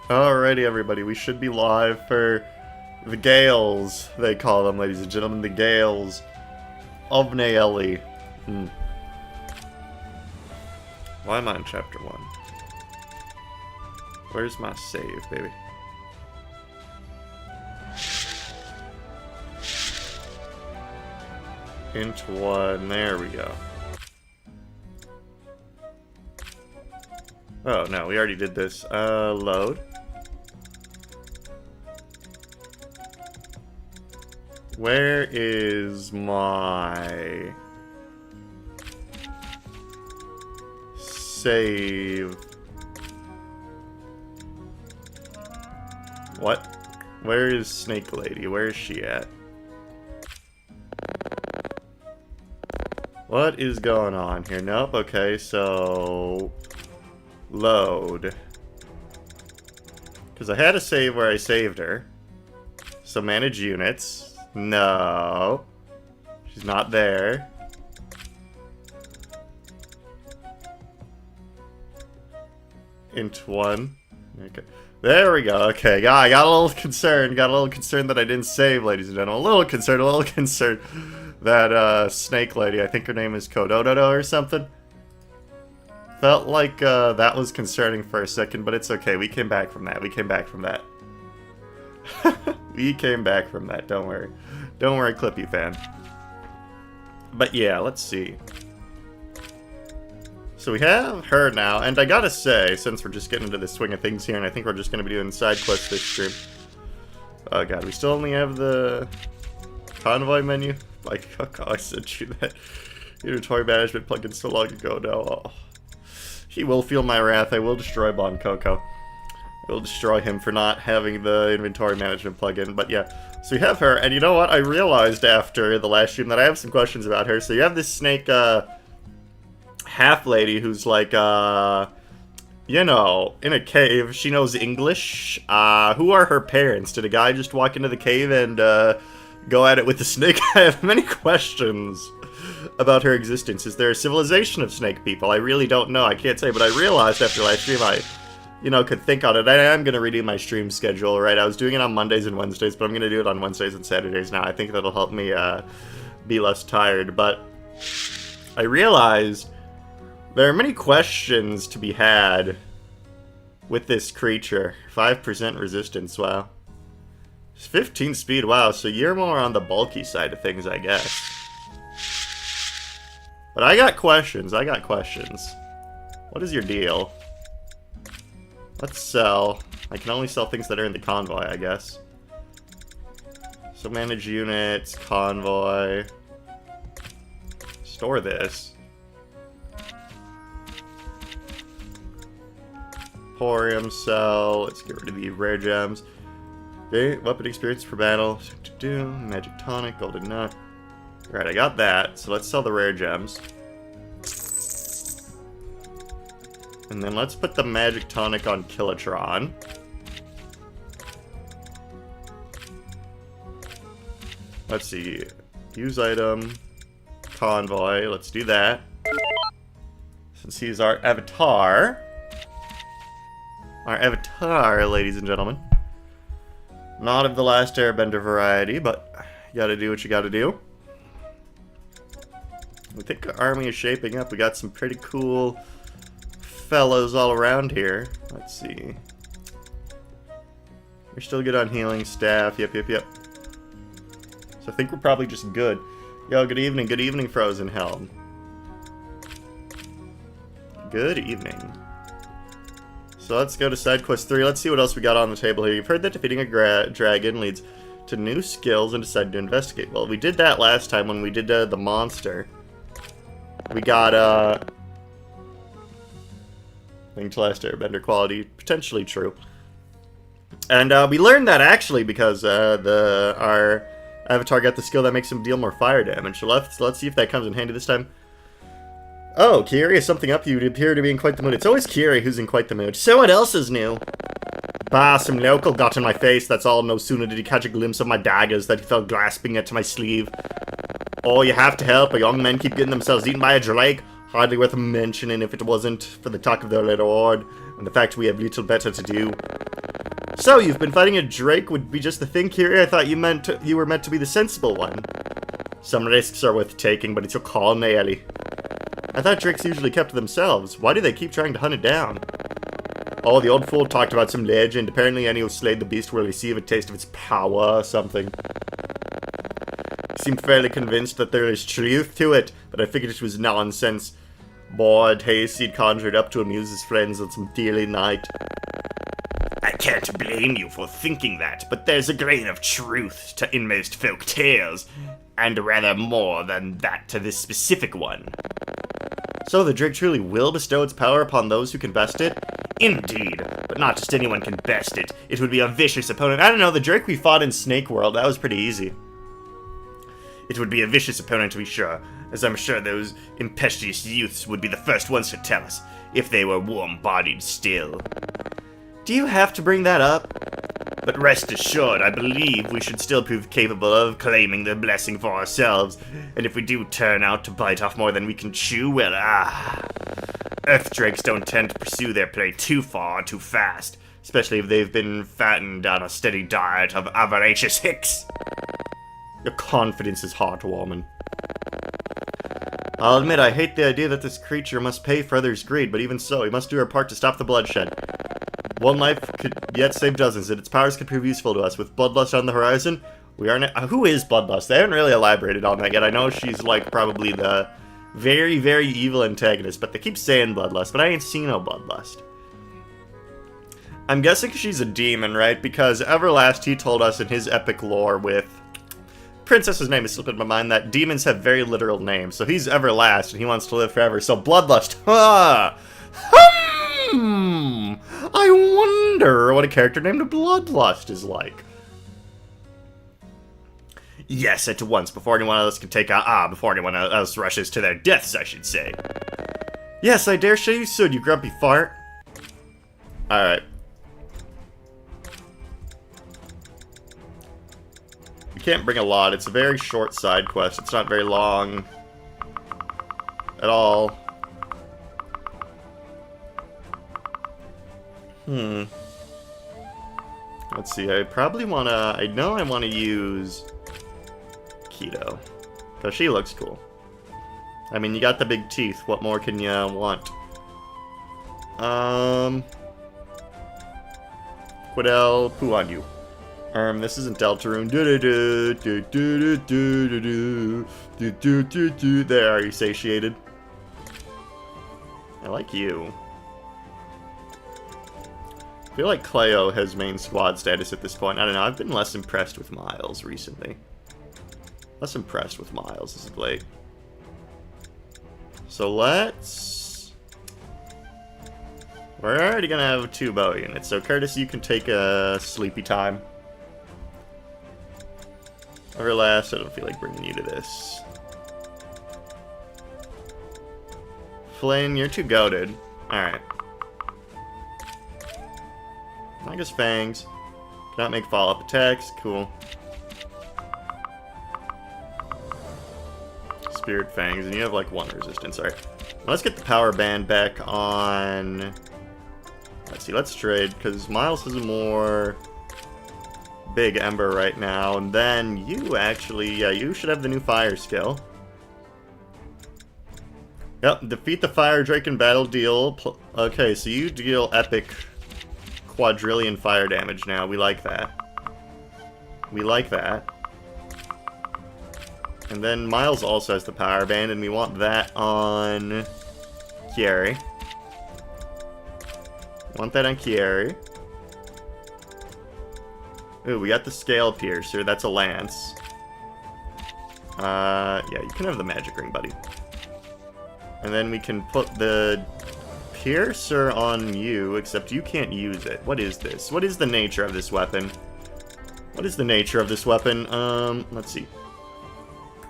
Alrighty, everybody, we should be live for the Gales, they call them, ladies and gentlemen, the Gales of Nayeli. Why am I in chapter 1? Where's my save, baby? Into 1, there we go. Oh, no, we already did this. Load. Where is my save? What? Where is Snake Lady? Where is she at? What is going on here? Nope, okay, so load. Because I had a save where I saved her. So manage units. No. She's not there. Into 1. Okay. There we go. Okay, I got a little concerned. Got a little concerned that I didn't save, ladies and gentlemen. A little concerned that Snake Lady, I think her name is Kodododo or something. Felt like that was concerning for a second, but it's okay. We came back from that. We came back from that. We came back from that. Don't worry. Don't worry, Clippy fan. But yeah, let's see. So we have her now, and I gotta say, since we're just getting into the swing of things here, and I think we're just gonna be doing side quests this stream. Oh god, we still only have the convoy menu? Like, oh god, I sent you that inventory management plugin so long ago now. Oh. He will feel my wrath. I will destroy Bon Coco. I will destroy him for not having the inventory management plugin. But yeah, so you have her, and you know what? I realized after the last stream that I have some questions about her. So you have this snake half lady who's like, you know, in a cave. She knows English. Who are her parents? Did a guy just walk into the cave and go at it with the snake? I have many questions about her existence. Is there a civilization of snake people? I really don't know. I can't say, but I realized after last stream I, you know, could think on it. I am going to redo my stream schedule, right? I was doing it on Mondays and Wednesdays, but I'm going to do it on Wednesdays and Saturdays now. I think that'll help me be less tired. But I realized there are many questions to be had with this creature. 5% resistance, wow. 15 speed, wow. So you're more on the bulky side of things, I guess. But I got questions. I got questions. What is your deal? Let's sell. I can only sell things that are in the convoy, I guess. So manage units, convoy. Store this. Emporium, sell. Let's get rid of the rare gems. Okay, weapon experience per battle. Magic tonic, golden nut. Alright, I got that. So let's sell the rare gems. And then let's put the magic tonic on Kilotron. Let's see. Use item. Convoy. Let's do that. Since he's our avatar. Our avatar, ladies and gentlemen. Not of the last airbender variety, but you gotta do what you gotta do. I think our army is shaping up. We got some pretty cool fellows all around here. Let's see. We're still good on healing staff. Yep. So I think we're probably just good. Yo, good evening. Good evening, Frozen Helm. Good evening. So let's go to side quest 3. Let's see what else we got on the table here. You've heard that defeating a dragon leads to new skills and decided to investigate. Well, we did that last time when we did the monster. We got, Link to Last Airbender quality, potentially true. And we learned that actually because our avatar got the skill that makes him deal more fire damage. So let's see if that comes in handy this time. Oh, Kieri, is something up? You appear to be in quite the mood. It's always Kieri who's in quite the mood. So what else is new? Bah, some local got in my face, that's all. No sooner did he catch a glimpse of my daggers that he fell grasping it to my sleeve. Oh, you have to help. A young men keep getting themselves eaten by a drake. Hardly worth mentioning if it wasn't for the talk of their little horde, and the fact we have little better to do. So, you've been fighting a drake would be just the thing, Kieri? I thought you were meant to be the sensible one. Some risks are worth taking, but it's your call, Nayeli. I thought drakes usually kept to themselves. Why do they keep trying to hunt it down? Oh, the old fool talked about some legend. Apparently any who slayed the beast will receive a taste of its power or something. He seemed fairly convinced that there is truth to it, but I figured it was nonsense. Bored haste he'd conjured up to amuse his friends on some dearly night. I can't blame you for thinking that, but there's a grain of truth in most folk tales, and rather more than that to this specific one. So the drake truly will bestow its power upon those who can best it? Indeed, but not just anyone can best it. It would be a vicious opponent. I don't know, the drake we fought in Snake World, that was pretty easy. It would be a vicious opponent to be sure, as I'm sure those impetuous youths would be the first ones to tell us, if they were warm-bodied still. Do you have to bring that up? But rest assured, I believe we should still prove capable of claiming the blessing for ourselves, and if we do turn out to bite off more than we can chew, well, Earth drakes don't tend to pursue their prey too far, too fast, especially if they've been fattened on a steady diet of avaricious hicks. Your confidence is heartwarming. I'll admit I hate the idea that this creature must pay for others' greed, but even so, we must do our part to stop the bloodshed. One life could yet save dozens, and its powers could prove useful to us. With Bloodlust on the horizon, we are who is Bloodlust? They haven't really elaborated on that yet. I know she's, like, probably the very, very evil antagonist, but they keep saying Bloodlust, but I ain't seen no Bloodlust. I'm guessing she's a demon, right? Because Everlast, he told us in his epic lore with... Princess's name is slipping my mind that demons have very literal names. So he's Everlast, and he wants to live forever. So Bloodlust, I wonder what a character named Bloodlust is like. Yes, at once, before anyone else can take out, before anyone else rushes to their deaths, I should say. Yes, I dare say you should, you grumpy fart. Alright. You can't bring a lot, it's a very short side quest, it's not very long at all. Let's see, I probably wanna... I know I wanna use Keto, because she looks cool. I mean, you got the big teeth, what more can you want? Quidel, poo on you. This isn't Deltarune. There, are you satiated? I like you. I feel like Cleo has main squad status at this point. I don't know, I've been less impressed with Miles recently. Less impressed with Miles as of late. So let's... We're already gonna have 2 bow units, so Curtis, you can take a sleepy time. Everlast, I don't feel like bringing you to this. Flynn, you're too goated. Alright. I guess Fangs. Cannot make follow-up attacks. Cool. Spirit Fangs, and you have like 1 resistance. Alright. Let's get the power band back on... Let's see, let's trade, because Miles has a more... big Ember right now, and then you actually, yeah, you should have the new fire skill. Yep, defeat the fire drake in battle, deal, okay, so you deal epic quadrillion fire damage now, we like that. We like that. And then Miles also has the power band, and we want that on Kieri. Want that on Kieri. Ooh, we got the Scale Piercer. That's a lance. Yeah, you can have the magic ring, buddy. And then we can put the Piercer on you, except you can't use it. What is this? What is the nature of this weapon? What is the nature of this weapon? Let's see.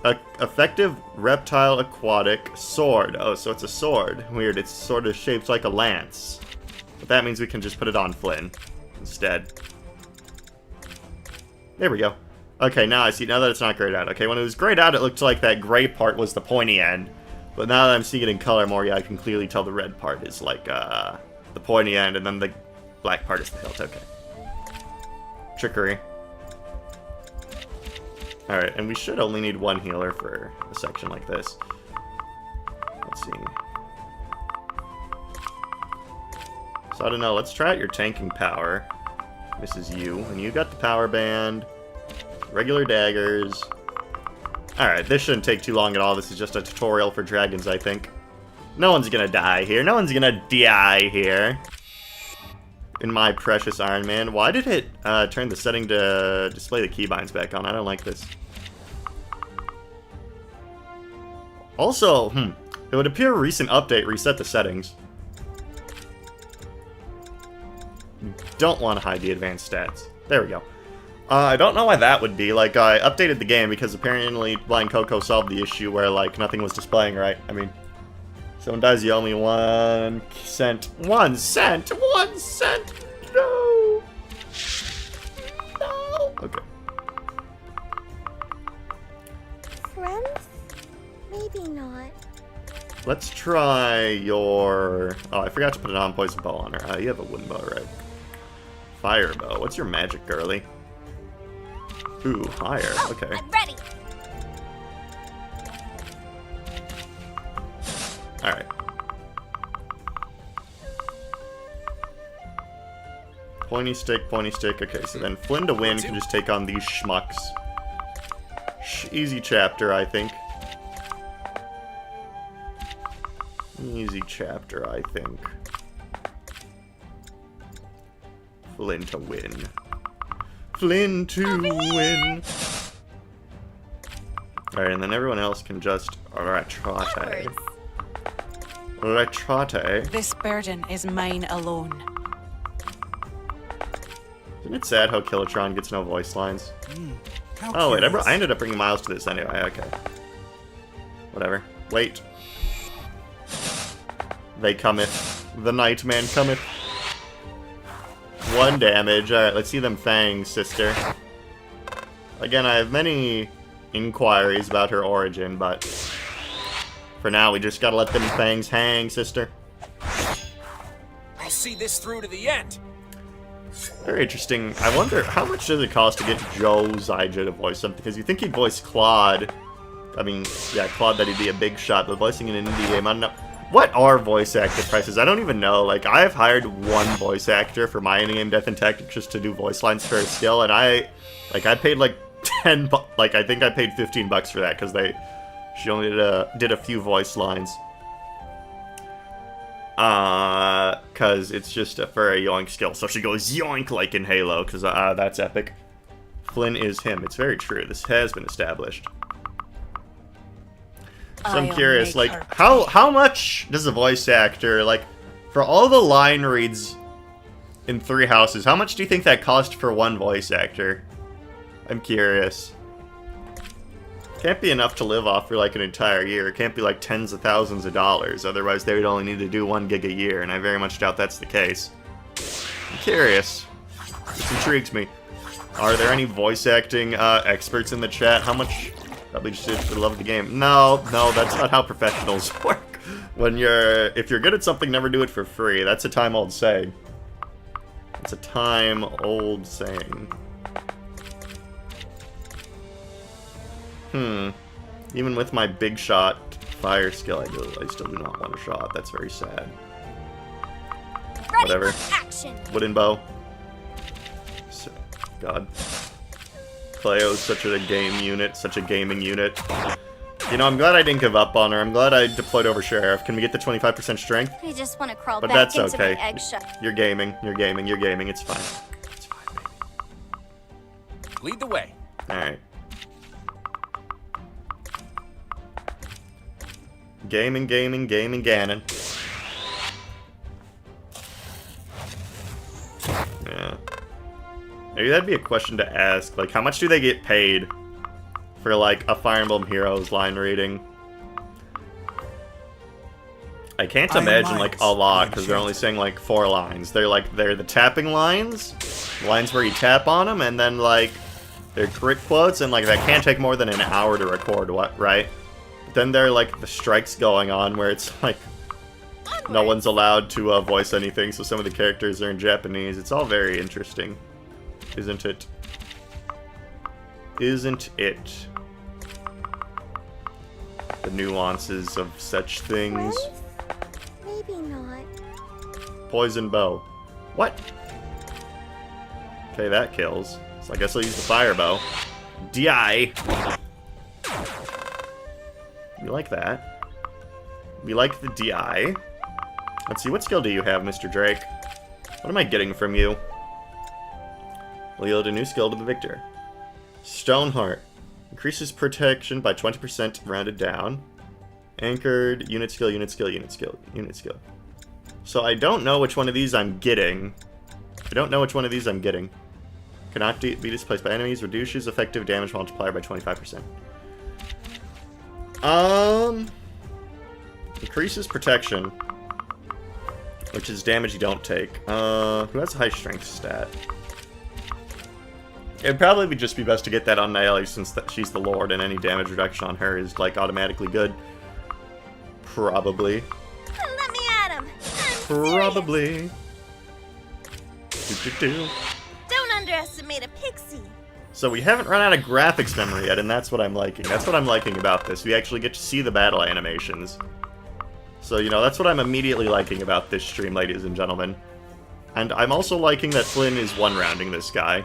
Effective reptile aquatic sword. Oh, so it's a sword. Weird, it's sort of shaped like a lance. But that means we can just put it on Flynn instead. There we go. Okay, now I see. Now that it's not grayed out. Okay, when it was grayed out, it looked like that gray part was the pointy end. But now that I'm seeing it in color more, yeah, I can clearly tell the red part is like the pointy end, and then the black part is the hilt. Okay. Trickery. Alright, and we should only need one healer for a section like this. Let's see. So I don't know, let's try out your tanking power. This is you, and you got the power band, regular daggers. Alright, this shouldn't take too long at all. This is just a tutorial for dragons, I think. No one's gonna die here. No one's gonna die here. In my precious Iron Man. Why did it turn the setting to display the keybinds back on? I don't like this. Also, it would appear a recent update reset the settings. Don't want to hide the advanced stats. There we go. I don't know why that would be. Like, I updated the game because apparently Blind Coco solved the issue where, like, nothing was displaying right. I mean, someone dies, you owe me 1 cent. 1 cent! 1 cent! No! No! Okay. Friends? Maybe not. Let's try your... Oh, I forgot to put an on-poison bow on her. You have a wooden bow, right? Fire bow. What's your magic, girly? Ooh, higher. Okay. I'm ready. Alright. Pointy stick, pointy stick. Okay, so then Flynn to win can just take on these schmucks. Easy chapter, I think. Easy chapter, I think. Flynn to win. Flynn to win! Alright, and then everyone else can just retrote. Retrote. This burden is mine alone. Isn't it sad how Killatron gets no voice lines? Oh wait, I ended up bringing Miles to this anyway, okay. Whatever. Wait. They cometh. The Nightman cometh. 1 damage. Alright, let's see them fangs, sister. Again, I have many inquiries about her origin, but for now, we just gotta let them fangs hang, sister. I'll see this through to the end. Very interesting. I wonder, how much does it cost to get Joe Zyja to voice something? Because you think he'd voice Claude. I mean, yeah, Claude, that he'd be a big shot, but voicing in an indie game, I don't know. What are voice actor prices? I don't even know. Like, I've hired 1 voice actor for my in-game Death and Tactics just to do voice lines for a skill, and I paid like 10 like, I think I paid $15 for that, because she only did a few voice lines. Because it's just for a yoink skill. So she goes yoink like in Halo, because that's epic. Flynn is him. It's very true. This has been established. So I'm curious, like, how much does a voice actor, like, for all the line reads in 3 Houses, how much do you think that cost for 1 voice actor? I'm curious. Can't be enough to live off for, like, an entire year. It can't be, like, tens of thousands of dollars. Otherwise, they would only need to do 1 gig a year, and I very much doubt that's the case. I'm curious. This intrigues me. Are there any voice acting experts in the chat? How much... Probably just did it for the love of the game. No, that's not how professionals work. If you're good at something, never do it for free. That's a time-old saying. It's a time-old saying. Even with my big shot fire skill, I still do not want a shot. That's very sad. Whatever. Wooden bow. God. Cleo's such a game unit, such a gaming unit. You know, I'm glad I didn't give up on her. I'm glad I deployed over Sheriff. Can we get the 25% strength? I just want to crawl but back that's into okay. my eggshell. You're gaming. You're gaming. You're gaming. It's fine. It's fine, baby. Lead the way. Alright. Gaming, Ganon. Yeah. Maybe that'd be a question to ask. Like, how much do they get paid for like a Fire Emblem Heroes line reading. I can't imagine like a lot because they're only saying like 4 lines. They're the tapping lines, lines where you tap on them, and then like they're crit quotes, and like that can't take more than an hour to record, right? But then there are like the strikes going on where it's like no one's allowed to voice anything, so some of the characters are in Japanese. It's all very interesting, isn't it? Isn't it? The nuances of such things. Friends? Maybe not. Poison bow. What? Okay, that kills. So I guess I'll use the fire bow. DI. We like that. We like the DI. Let's see, what skill do you have, Mr. Drake? What am I getting from you? Will yield a new skill to the victor. Stoneheart. Increases protection by 20% rounded down. Anchored, unit skill, unit skill, unit skill, unit skill. So I don't know which one of these I'm getting. Cannot be displaced by enemies. Reduces effective damage multiplier by 25%. Increases protection, which is damage you don't take. Who has a high strength stat? It'd probably just be best to get that on Nayeli since she's the Lord, and any damage reduction on her is like automatically good. Probably. Let me at him. Probably. Don't underestimate a pixie. So we haven't run out of graphics memory yet, and that's what I'm liking. That's what I'm liking about this. We actually get to see the battle animations. So, you know, that's what I'm immediately liking about this stream, ladies and gentlemen. And I'm also liking that Flynn is one-rounding this guy.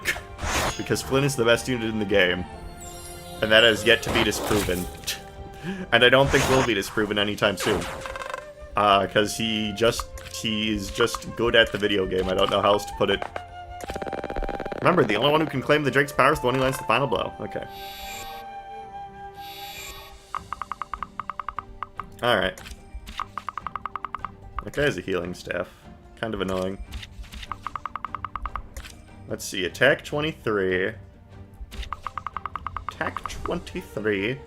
Because Flynn is the best unit in the game. And that has yet to be disproven. And I don't think will be disproven anytime soon. Because he is just good at the video game. I don't know how else to put it. Remember, the only one who can claim the Drake's power is the one who lands the final blow. Okay. Alright. That guy has a healing staff. Kind of annoying. Let's see, attack 23. Attack 23.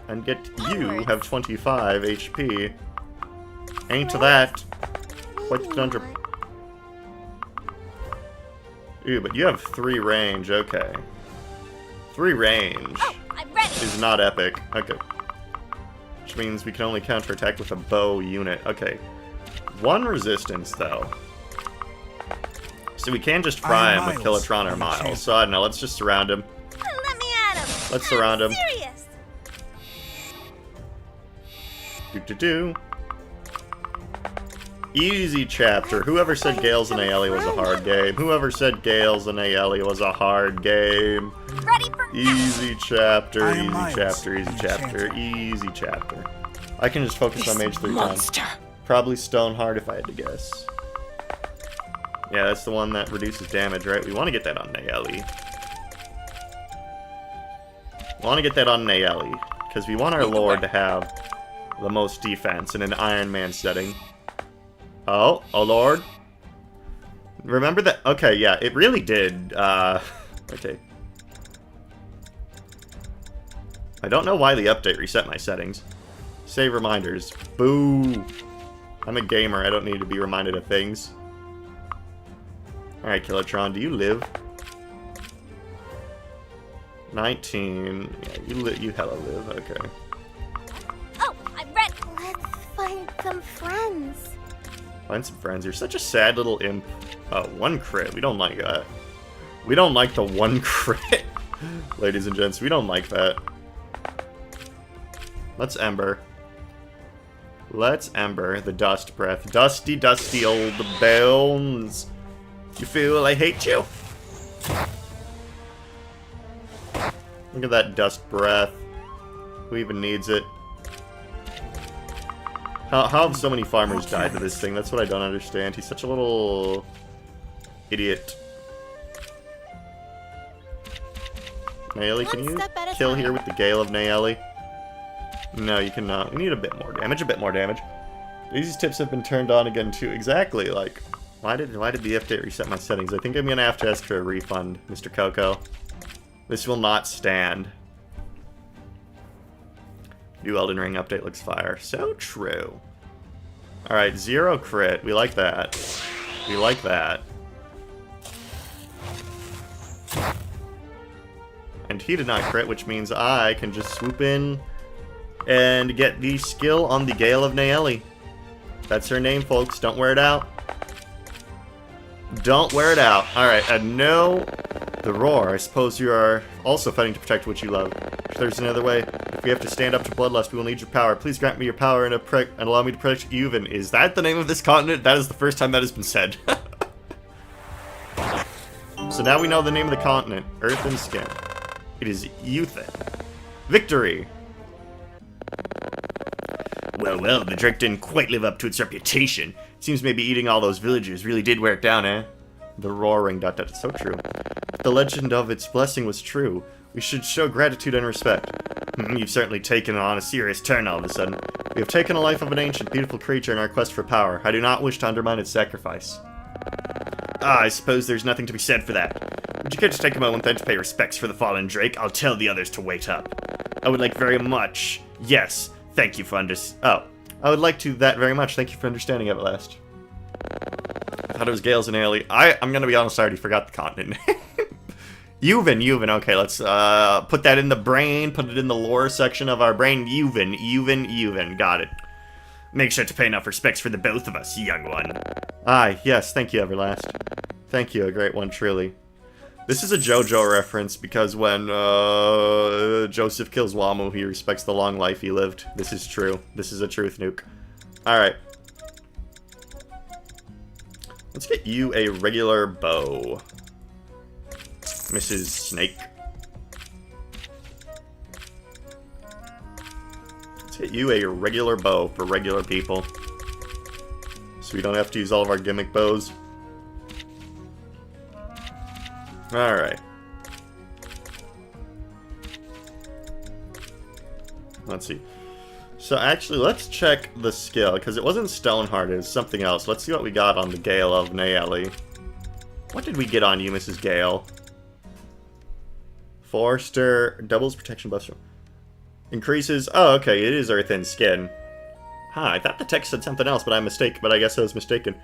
And get you have 25 HP. Ain't that quite the conundrum. Ooh, but you have 3 range, okay. 3 range is not epic. Okay. Which means we can only counterattack with a bow unit. Okay. 1 resistance, though. So we can just fry him with Kilotron or Miles. So I don't know, let's just surround him. Let me at him. Let's surround him. Serious. Do. Easy chapter. Whoever said Gales and Nayeli was a hard game? Whoever said Gales and Nayeli was a hard game? Ready for Easy chapter, easy chapter, easy chapter, easy chapter. I can just focus on mage 3 times. Probably Stoneheart if I had to guess. Yeah, that's the one that reduces damage, right? We want to get that on Nayeli. We want to get that on Nayeli, because we want our Lord to have the most defense in an Iron Man setting. Oh Lord. Remember that? Okay, yeah, it really did. Okay. I don't know why the update reset my settings. Save reminders. Boo. I'm a gamer, I don't need to be reminded of things. Alright, Kilotron, do you live? 19. Yeah, you hella live, okay. Oh, I'm ready. Let's find some friends. Find some friends. You're such a sad little imp. 1 crit. We don't like that. We don't like the 1 crit. Ladies and gents, we don't like that. Let's Ember. Let's Ember. The dust breath. Dusty, dusty old bones. You feel I hate you? Look at that dust breath. Who even needs it? How have so many farmers died to this thing? That's what I don't understand. He's such a little idiot. Nayeli, can you kill here with the Gale of Nayeli? No, you cannot. We need a bit more damage, These tips have been turned on again too. Exactly, like, why did the update reset my settings? I think I'm gonna have to ask for a refund, Mr. Coco. This will not stand. New Elden Ring update looks fire. So true. Alright, 0 crit. We like that. We like that. And he did not crit, which means I can just swoop in and get the skill on the Gale of Nayeli. That's her name, folks. Don't wear it out. Don't wear it out. Alright, and no, the roar. I suppose you are also fighting to protect what you love. If there's another way, if we have to stand up to bloodlust, we will need your power. Please grant me your power and allow me to protect Yuvin. Is that the name of this continent? That is the first time that has been said. So now we know the name of the continent. Earth and Skin. It is Yuthin. Victory! Well, the Drake didn't quite live up to its reputation. It seems maybe eating all those villagers really did wear it down, eh? The roaring ... It's so true. But the legend of its blessing was true. We should show gratitude and respect. You've certainly taken on a serious turn all of a sudden. We have taken the life of an ancient, beautiful creature in our quest for power. I do not wish to undermine its sacrifice. I suppose there's nothing to be said for that. Would you care to take a moment then to pay respects for the fallen Drake? I'll tell the others to wait up. I would like very much. Yes, thank you for I would like to that very much. Thank you for understanding at last. I thought it was Gales and Ailey. I'm gonna be honest, I already forgot the continent. Yuvin. Okay, let's put that in the brain, put it in the lore section of our brain. Yuvin. Got it. Make sure to pay enough respects for the both of us, young one. Aye, yes, thank you, Everlast. Thank you, a great one, truly. This is a JoJo reference because when Joseph kills Wamu, he respects the long life he lived. This is true. This is a truth nuke. Alright. Let's get you a regular bow, Mrs. Snake. Let's get you a regular bow for regular people, so we don't have to use all of our gimmick bows. Alright. Let's see. So actually, let's check the skill, because it wasn't Stoneheart, it was something else. Let's see what we got on the Gale of Nayeli. What did we get on you, Mrs. Gale? Forster, doubles protection buster. Increases, oh okay, it is Earth and Skin. Huh, I thought the text said something else, but I guess I was mistaken.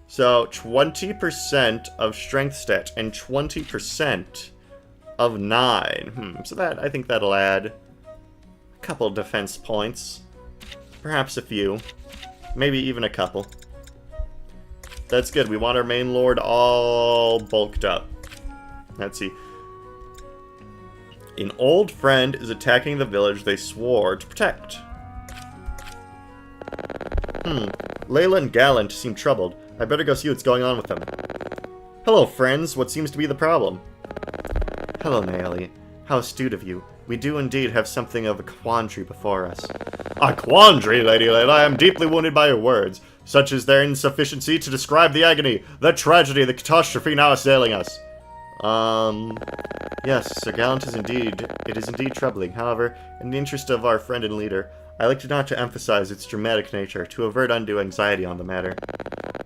So, 20% of strength stat and 20% of 9. So I think that'll add a couple defense points. Perhaps a few. Maybe even a couple. That's good. We want our main lord all bulked up. Let's see. An old friend is attacking the village they swore to protect. Layla and Gallant seem troubled. I better go see what's going on with them. Hello, friends. What seems to be the problem? Hello, Nayeli. How astute of you. We do indeed have something of a quandary before us. A quandary, Lady Layla? I am deeply wounded by your words. Such is their insufficiency to describe the agony, the tragedy, the catastrophe now assailing us. Yes, Sir Gallant is indeed troubling. However, in the interest of our friend and leader, I like not to emphasize its dramatic nature, to avert undue anxiety on the matter.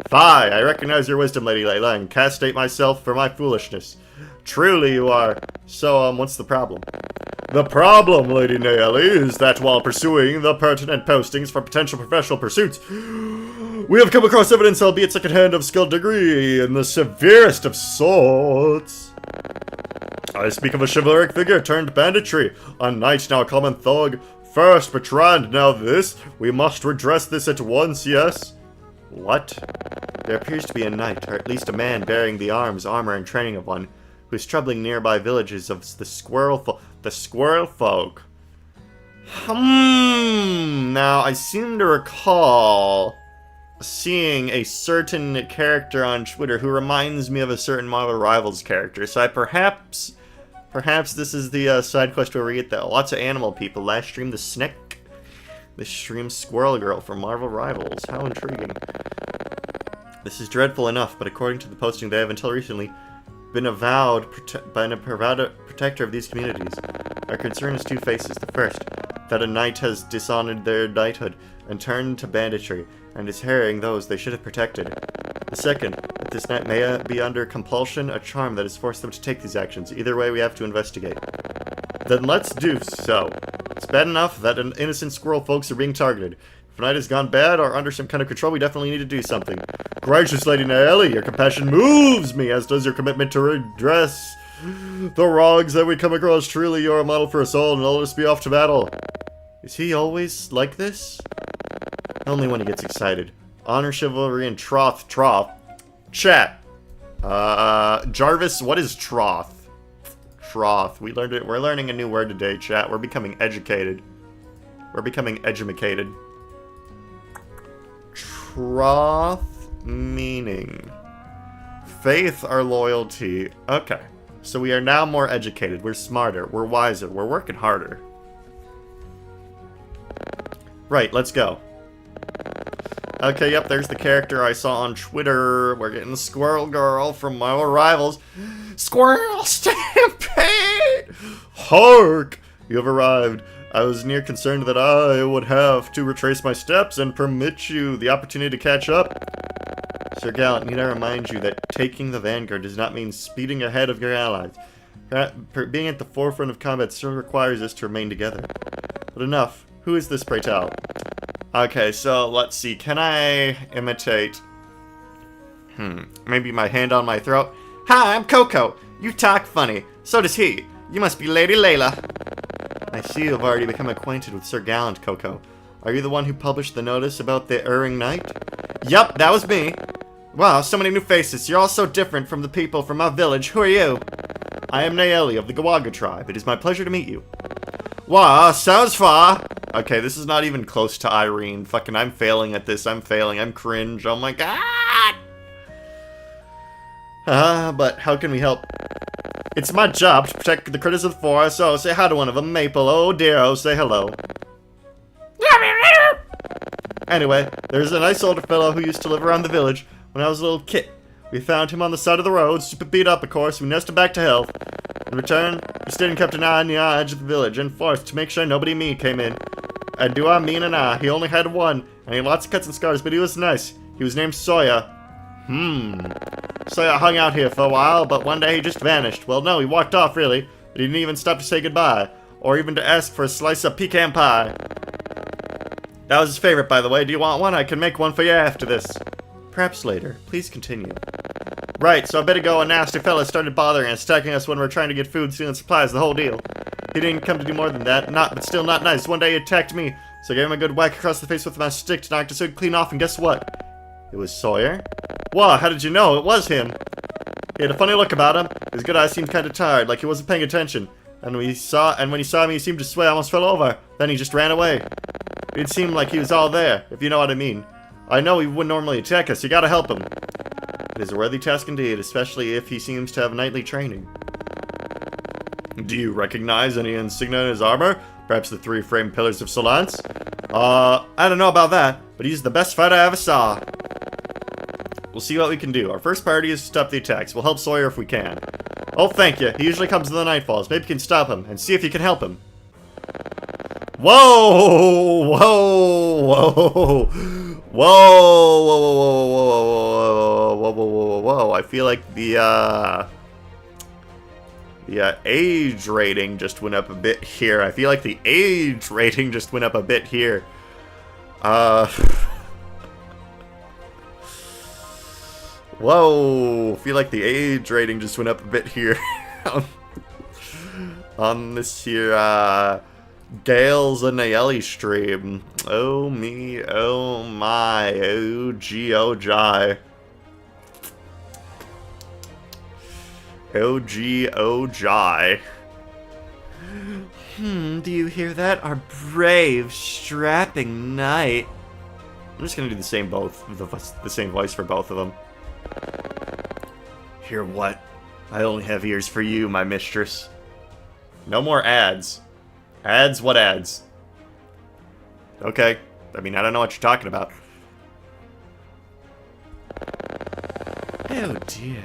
Fie! I recognize your wisdom, Lady Layla, and castigate myself for my foolishness. Truly you are. So, what's the problem? The problem, Lady Nayeli, is that while pursuing the pertinent postings for potential professional pursuits, we have come across evidence, albeit secondhand, of skilled degree in the severest of sorts. I speak of a chivalric figure turned banditry, a knight now a common thug, first Bertrand, now this. We must redress this at once, yes? What? There appears to be a knight, or at least a man bearing the arms, armor, and training of one, who is troubling nearby villages of the squirrel folk. Now, I seem to recall seeing a certain character on Twitter who reminds me of a certain Marvel Rivals character, so perhaps this is the side quest where we get lots of animal people. Last stream, the Snick. This stream, Squirrel Girl from Marvel Rivals. How intriguing. This is dreadful enough, but according to the posting, they have until recently been avowed protector of these communities. Our concern is two faces. The first, that a knight has dishonored their knighthood and turned to banditry, and is harrying those they should have protected. The second, that this knight may be under compulsion, a charm that has forced them to take these actions. Either way, we have to investigate. Then let's do so. It's bad enough that an innocent squirrel folks are being targeted. If night has gone bad or under some kind of control, we definitely need to do something. Gracious Lady Nayeli, your compassion moves me, as does your commitment to redress the wrongs that we come across. Truly, you're a model for us all, and let us be off to battle. Is he always like this? Only when he gets excited. Honor, chivalry, and troth. Chat. Jarvis, what is troth? Troth. We learned it. We're learning a new word today, chat. We're becoming educated. We're becoming edumacated. Troth meaning faith or loyalty. Okay. So we are now more educated. We're smarter. We're wiser. We're working harder. Right, let's go. Okay, yep, there's the character I saw on Twitter. We're getting Squirrel Girl from my rivals. Squirrel Stampede! Hark! You have arrived. I was near concerned that I would have to retrace my steps and permit you the opportunity to catch up. Sir Gallant, need I remind you that taking the vanguard does not mean speeding ahead of your allies. Being at the forefront of combat still requires us to remain together. But enough. Who is this, pray tell? Okay, so let's see. Can I imitate? Maybe my hand on my throat. Hi, I'm Coco. You talk funny. So does he. You must be Lady Layla. I see you have already become acquainted with Sir Gallant, Coco. Are you the one who published the notice about the erring knight? Yup, that was me. Wow, so many new faces. You're all so different from the people from our village. Who are you? I am Nayeli of the Gawaga tribe. It is my pleasure to meet you. Wow, sounds far. Okay, this is not even close to Irene. Fucking, I'm failing at this. I'm failing. I'm cringe. Oh my god. But how can we help? It's my job to protect the critters of the forest, so say hi to one of them. Maple, oh dear, oh, say hello. Anyway, there's a nice older fellow who used to live around the village when I was a little kid. We found him on the side of the road, super beat up, of course. We nursed him back to health. In return, we stayed and kept an eye on the edge of the village and forced to make sure nobody mean came in. And do I mean an eye? He only had one, and he had lots of cuts and scars, but he was nice. He was named Sawyer. Sawyer hung out here for a while, but one day he just vanished. Well, no, he walked off, really. But he didn't even stop to say goodbye, or even to ask for a slice of pecan pie. That was his favorite, by the way. Do you want one? I can make one for you after this. Perhaps later. Please continue. Right, so a bit ago, a nasty fella started bothering us, attacking us when we were trying to get food, stealing supplies, the whole deal. He didn't come to do more than that, but still not nice. One day he attacked me, so I gave him a good whack across the face with my stick to knock the suit clean off, and guess what? It was Sawyer. Wow, how did you know? It was him. He had a funny look about him. His good eyes seemed kind of tired, like he wasn't paying attention. And when he saw me, he seemed to sway, almost fell over. Then he just ran away. It seemed like he was all there, if you know what I mean. I know he wouldn't normally attack us, you gotta help him. It is a worthy task indeed, especially if he seems to have knightly training. Do you recognize any insignia in his armor? Perhaps the 3 framed pillars of Solance? I don't know about that, but he's the best fighter I ever saw. We'll see what we can do. Our first priority is to stop the attacks. We'll help Sawyer if we can. Oh, thank you. He usually comes in the nightfalls. Maybe you can stop him and see if you can help him. Whoa! Whoa! Whoa! Whoa! Whoa! I feel like the age rating just went up a bit here. Whoa! I feel like the age rating just went up a bit here. On this here, Gale's a Nayeli stream. Oh me, oh my, oh gee, oh jai. Oh gee, oh jai. Do you hear that? Our brave, strapping knight. I'm just gonna do the same voice for both of them. Hear what? I only have ears for you, my mistress. No more ads. Ads? What ads? Okay. I mean, I don't know what you're talking about. Oh dear.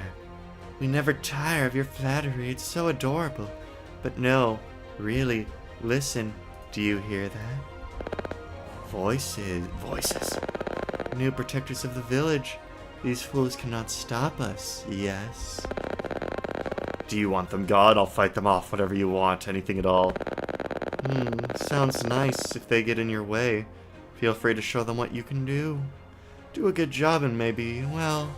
We never tire of your flattery. It's so adorable. But no, really, listen. Do you hear that? Voices. New protectors of the village. These fools cannot stop us, yes? Do you want them gone? I'll fight them off, whatever you want, anything at all. Sounds nice if they get in your way. Feel free to show them what you can do. Do a good job and maybe, well,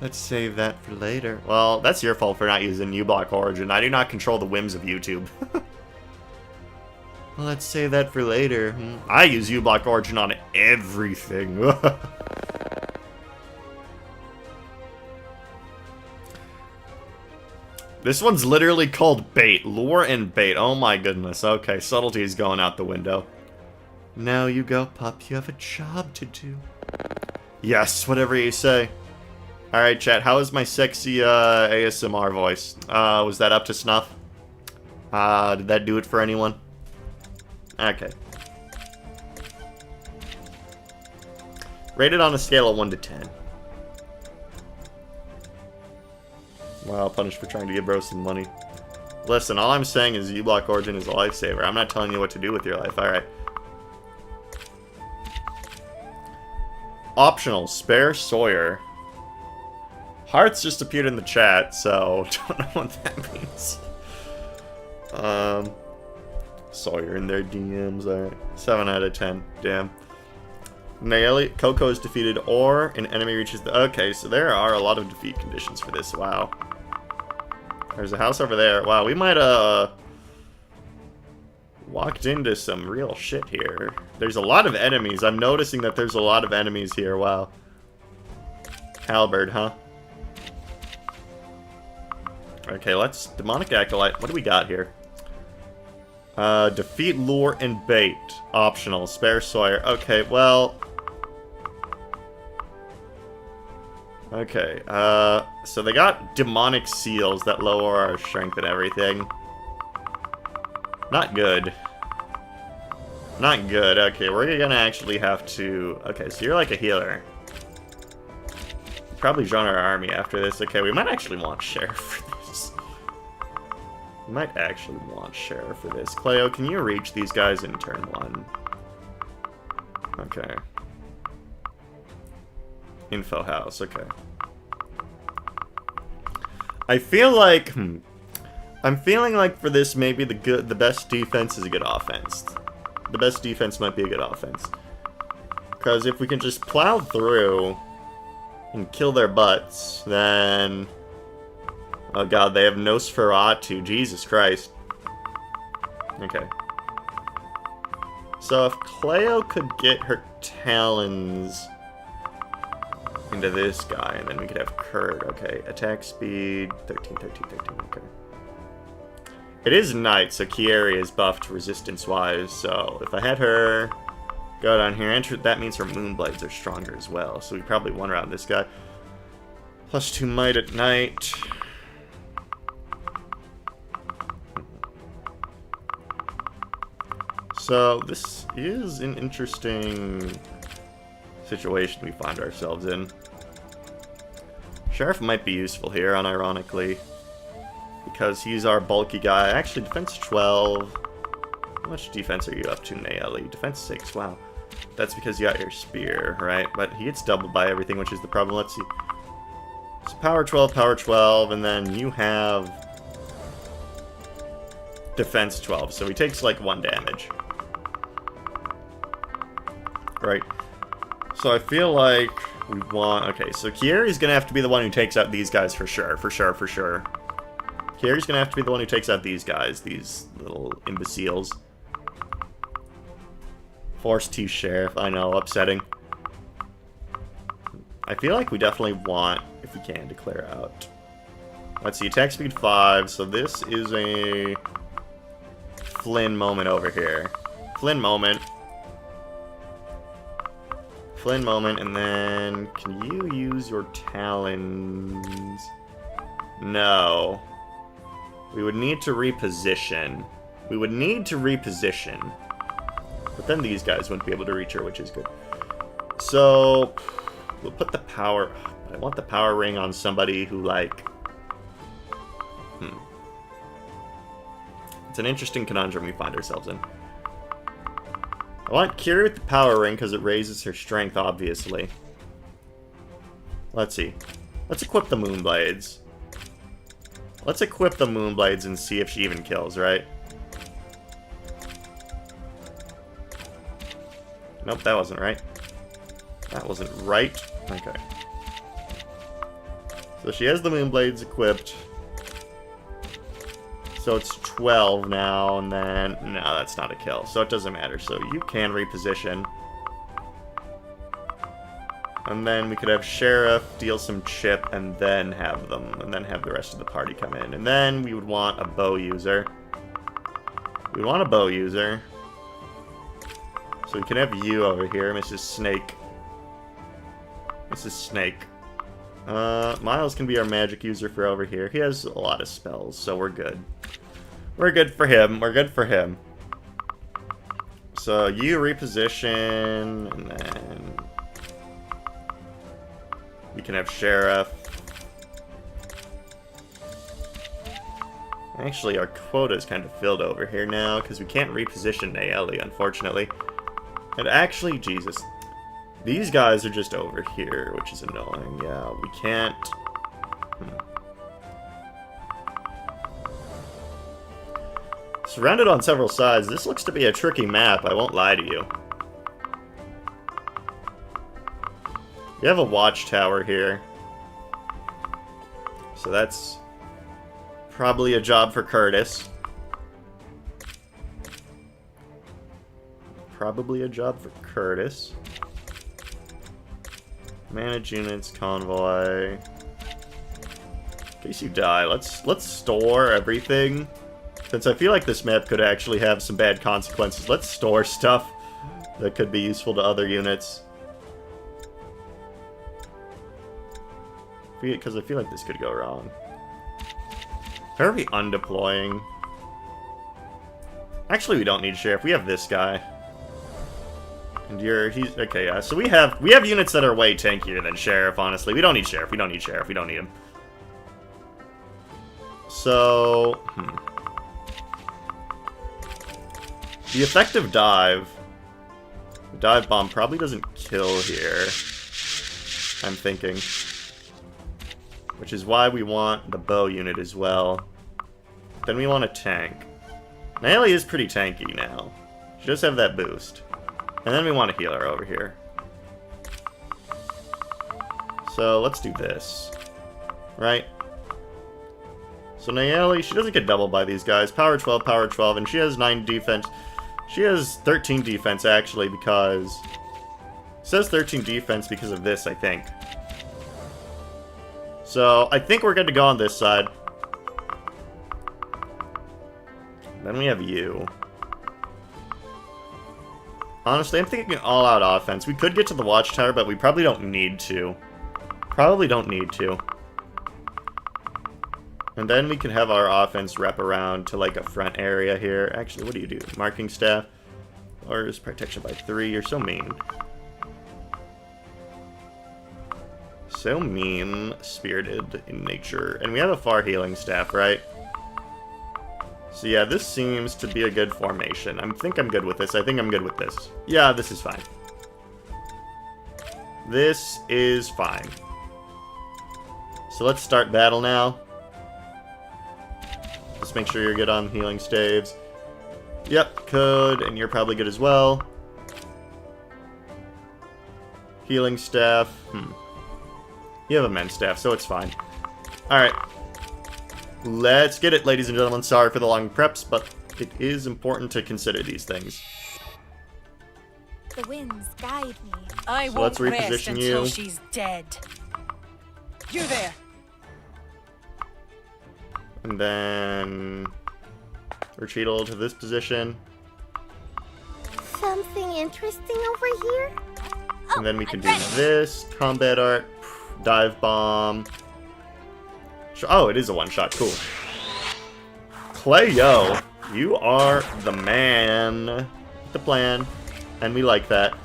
let's save that for later. Well, that's your fault for not using uBlock Origin. I do not control the whims of YouTube. Well, let's save that for later. I use uBlock Origin on everything. This one's literally called Bait. Lure and Bait. Oh my goodness. Okay, subtlety is going out the window. Now you go, pup. You have a job to do. Yes, whatever you say. Alright, chat. How is my sexy ASMR voice? Was that up to snuff? Did that do it for anyone? Okay. Rated on a scale of 1 to 10. Wow, punished for trying to give bro some money. Listen, all I'm saying is uBlock Origin is a lifesaver. I'm not telling you what to do with your life. Alright. Optional, spare Sawyer. Hearts just appeared in the chat, so don't know what that means. Sawyer in their DMs, alright. 7 out of 10, damn. Nayeli, Coco is defeated or an enemy reaches the... Okay, so there are a lot of defeat conditions for this, wow. There's a house over there. Wow, we might, walked into some real shit here. There's a lot of enemies. I'm noticing that there's a lot of enemies here, wow. Halberd, huh? Okay, let's... Demonic Acolyte. What do we got here? Defeat Lure and Bait. Optional. Spare Sawyer. Okay, well... Okay, so they got demonic seals that lower our strength and everything. Not good. Not good. Okay, we're gonna actually have to... Okay, so you're like a healer. Probably join our army after this. Okay, we might actually want Sheriff for this. We might actually want Sheriff for this. Cleo, can you reach these guys in turn 1? Okay. Info house, okay. I feel like, I'm feeling like for this, maybe the best defense is a good offense. The best defense might be a good offense. Because if we can just plow through and kill their butts, then... Oh god, they have Nosferatu, Jesus Christ. Okay. So if Cleo could get her talons into this guy, and then we could have Kurt. Okay, attack speed, 13, 13, 13, okay. It is night, so Kieri is buffed resistance-wise, so if I had her go down here, enter, that means her Moonblades are stronger as well, so we probably one round this guy. Plus 2 might at night. So, this is an interesting situation we find ourselves in. Sheriff might be useful here, unironically, because he's our bulky guy. Actually, defense 12. How much defense are you up to, Nayeli? Defense 6, wow. That's because you got your spear, right? But he gets doubled by everything, which is the problem. Let's see. So power 12, and then you have defense 12, so he takes like 1 damage. Right. So I feel like we want... Okay, so Kieri's gonna have to be the one who takes out these guys for sure. Kieri's gonna have to be the one who takes out these guys, these little imbeciles. Force T Sheriff, I know, upsetting. I feel like we definitely want, if we can, to clear out. Let's see, attack speed 5, so this is a Flynn moment over here. Flynn moment, and then can you use your talons? No. We would need to reposition. But then these guys wouldn't be able to reach her, which is good. So, we'll put the power... I want the power ring on somebody who, like... It's an interesting conundrum we find ourselves in. I want Kiri with the power ring because it raises her strength, obviously. Let's see. Let's equip the Moonblades. Let's equip the Moonblades and see if she even kills, right? Nope, that wasn't right. That wasn't right. Okay. So she has the Moonblades equipped. So it's 12 now, and then... No, that's not a kill, so it doesn't matter. So you can reposition. And then we could have Sheriff deal some chip, and then have them. And then have the rest of the party come in. And then we would want a bow user. We want a bow user. So we can have you over here, Mrs. Snake. Mrs. Snake. Miles can be our magic user for over here. He has a lot of spells, so we're good. We're good for him. We're good for him. So you reposition, and then we can have Sheriff. Actually, our quota is kind of filled over here now, because we can't reposition Nayeli, unfortunately. And actually, Jesus, these guys are just over here, which is annoying. Yeah, we can't... Surrounded on several sides, this looks to be a tricky map, I won't lie to you. We have a watchtower here. So that's probably a job for Curtis. Probably a job for Curtis. Manage units, convoy. In case you die, let's store everything. Since I feel like this map could actually have some bad consequences, let's store stuff that could be useful to other units. Because I feel like this could go wrong. How are we undeploying? Actually, we don't need Sheriff. We have this guy. And he's okay, yeah. So we have units that are way tankier than Sheriff, honestly. We don't need Sheriff. We don't need Sheriff. We don't need him. So, the effective dive bomb probably doesn't kill here, I'm thinking. Which is why we want the bow unit as well. Then we want a tank. Nayeli is pretty tanky now. She does have that boost. And then we want a healer over here. So let's do this. Right? So Nayeli, she doesn't get doubled by these guys. Power 12, and she has 9 defense. She has 13 defense, actually, because... It says 13 defense because of this, I think. So, I think we're good to go on this side. Then we have you. Honestly, I'm thinking an all-out offense. We could get to the watchtower, but we probably don't need to. Probably don't need to. And then we can have our offense wrap around to, like, a front area here. Actually, what do you do? Marking staff? Or is protection by 3? You're so mean. So mean-spirited in nature. And we have a far healing staff, right? So yeah, this seems to be a good formation. I think I'm good with this. I think I'm good with this. Yeah, this is fine. This is fine. So let's start battle now. Just make sure you're good on healing staves. Yep, could, and you're probably good as well. Healing staff. You have a men's staff, so it's fine. Alright. Let's get it, ladies and gentlemen. Sorry for the long preps, but it is important to consider these things. The winds guide me. I So won't let's rest reposition until you. she's dead. You there. And then... retreat a little to this position. Something interesting over here? And then we can do this. Combat art. Dive bomb. Oh, it is a one-shot. Cool. Clayo, you are the man. The plan. And we like that.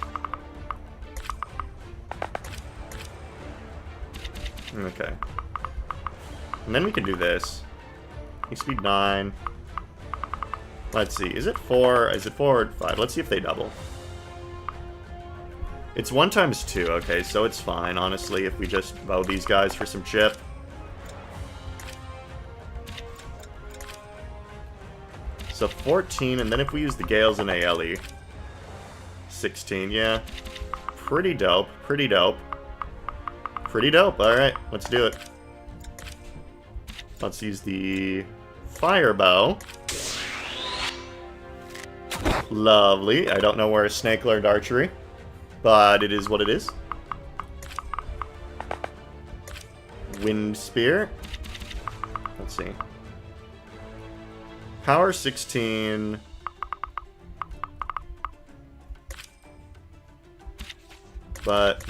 Okay. And then we can do this. Speed 9. Let's see. Is it 4? Is it 4 or 5? Let's see if they double. It's 1 times 2. Okay, so it's fine, honestly, if we just bow these guys for some chip. So 14, and then if we use the Gales and Nayeli, 16, yeah. Pretty dope, pretty dope. Pretty dope, alright, let's do it. Let's use the fire bow. Lovely. I don't know where Snake learned archery, but it is what it is. Wind spear. Let's see. Power 16. But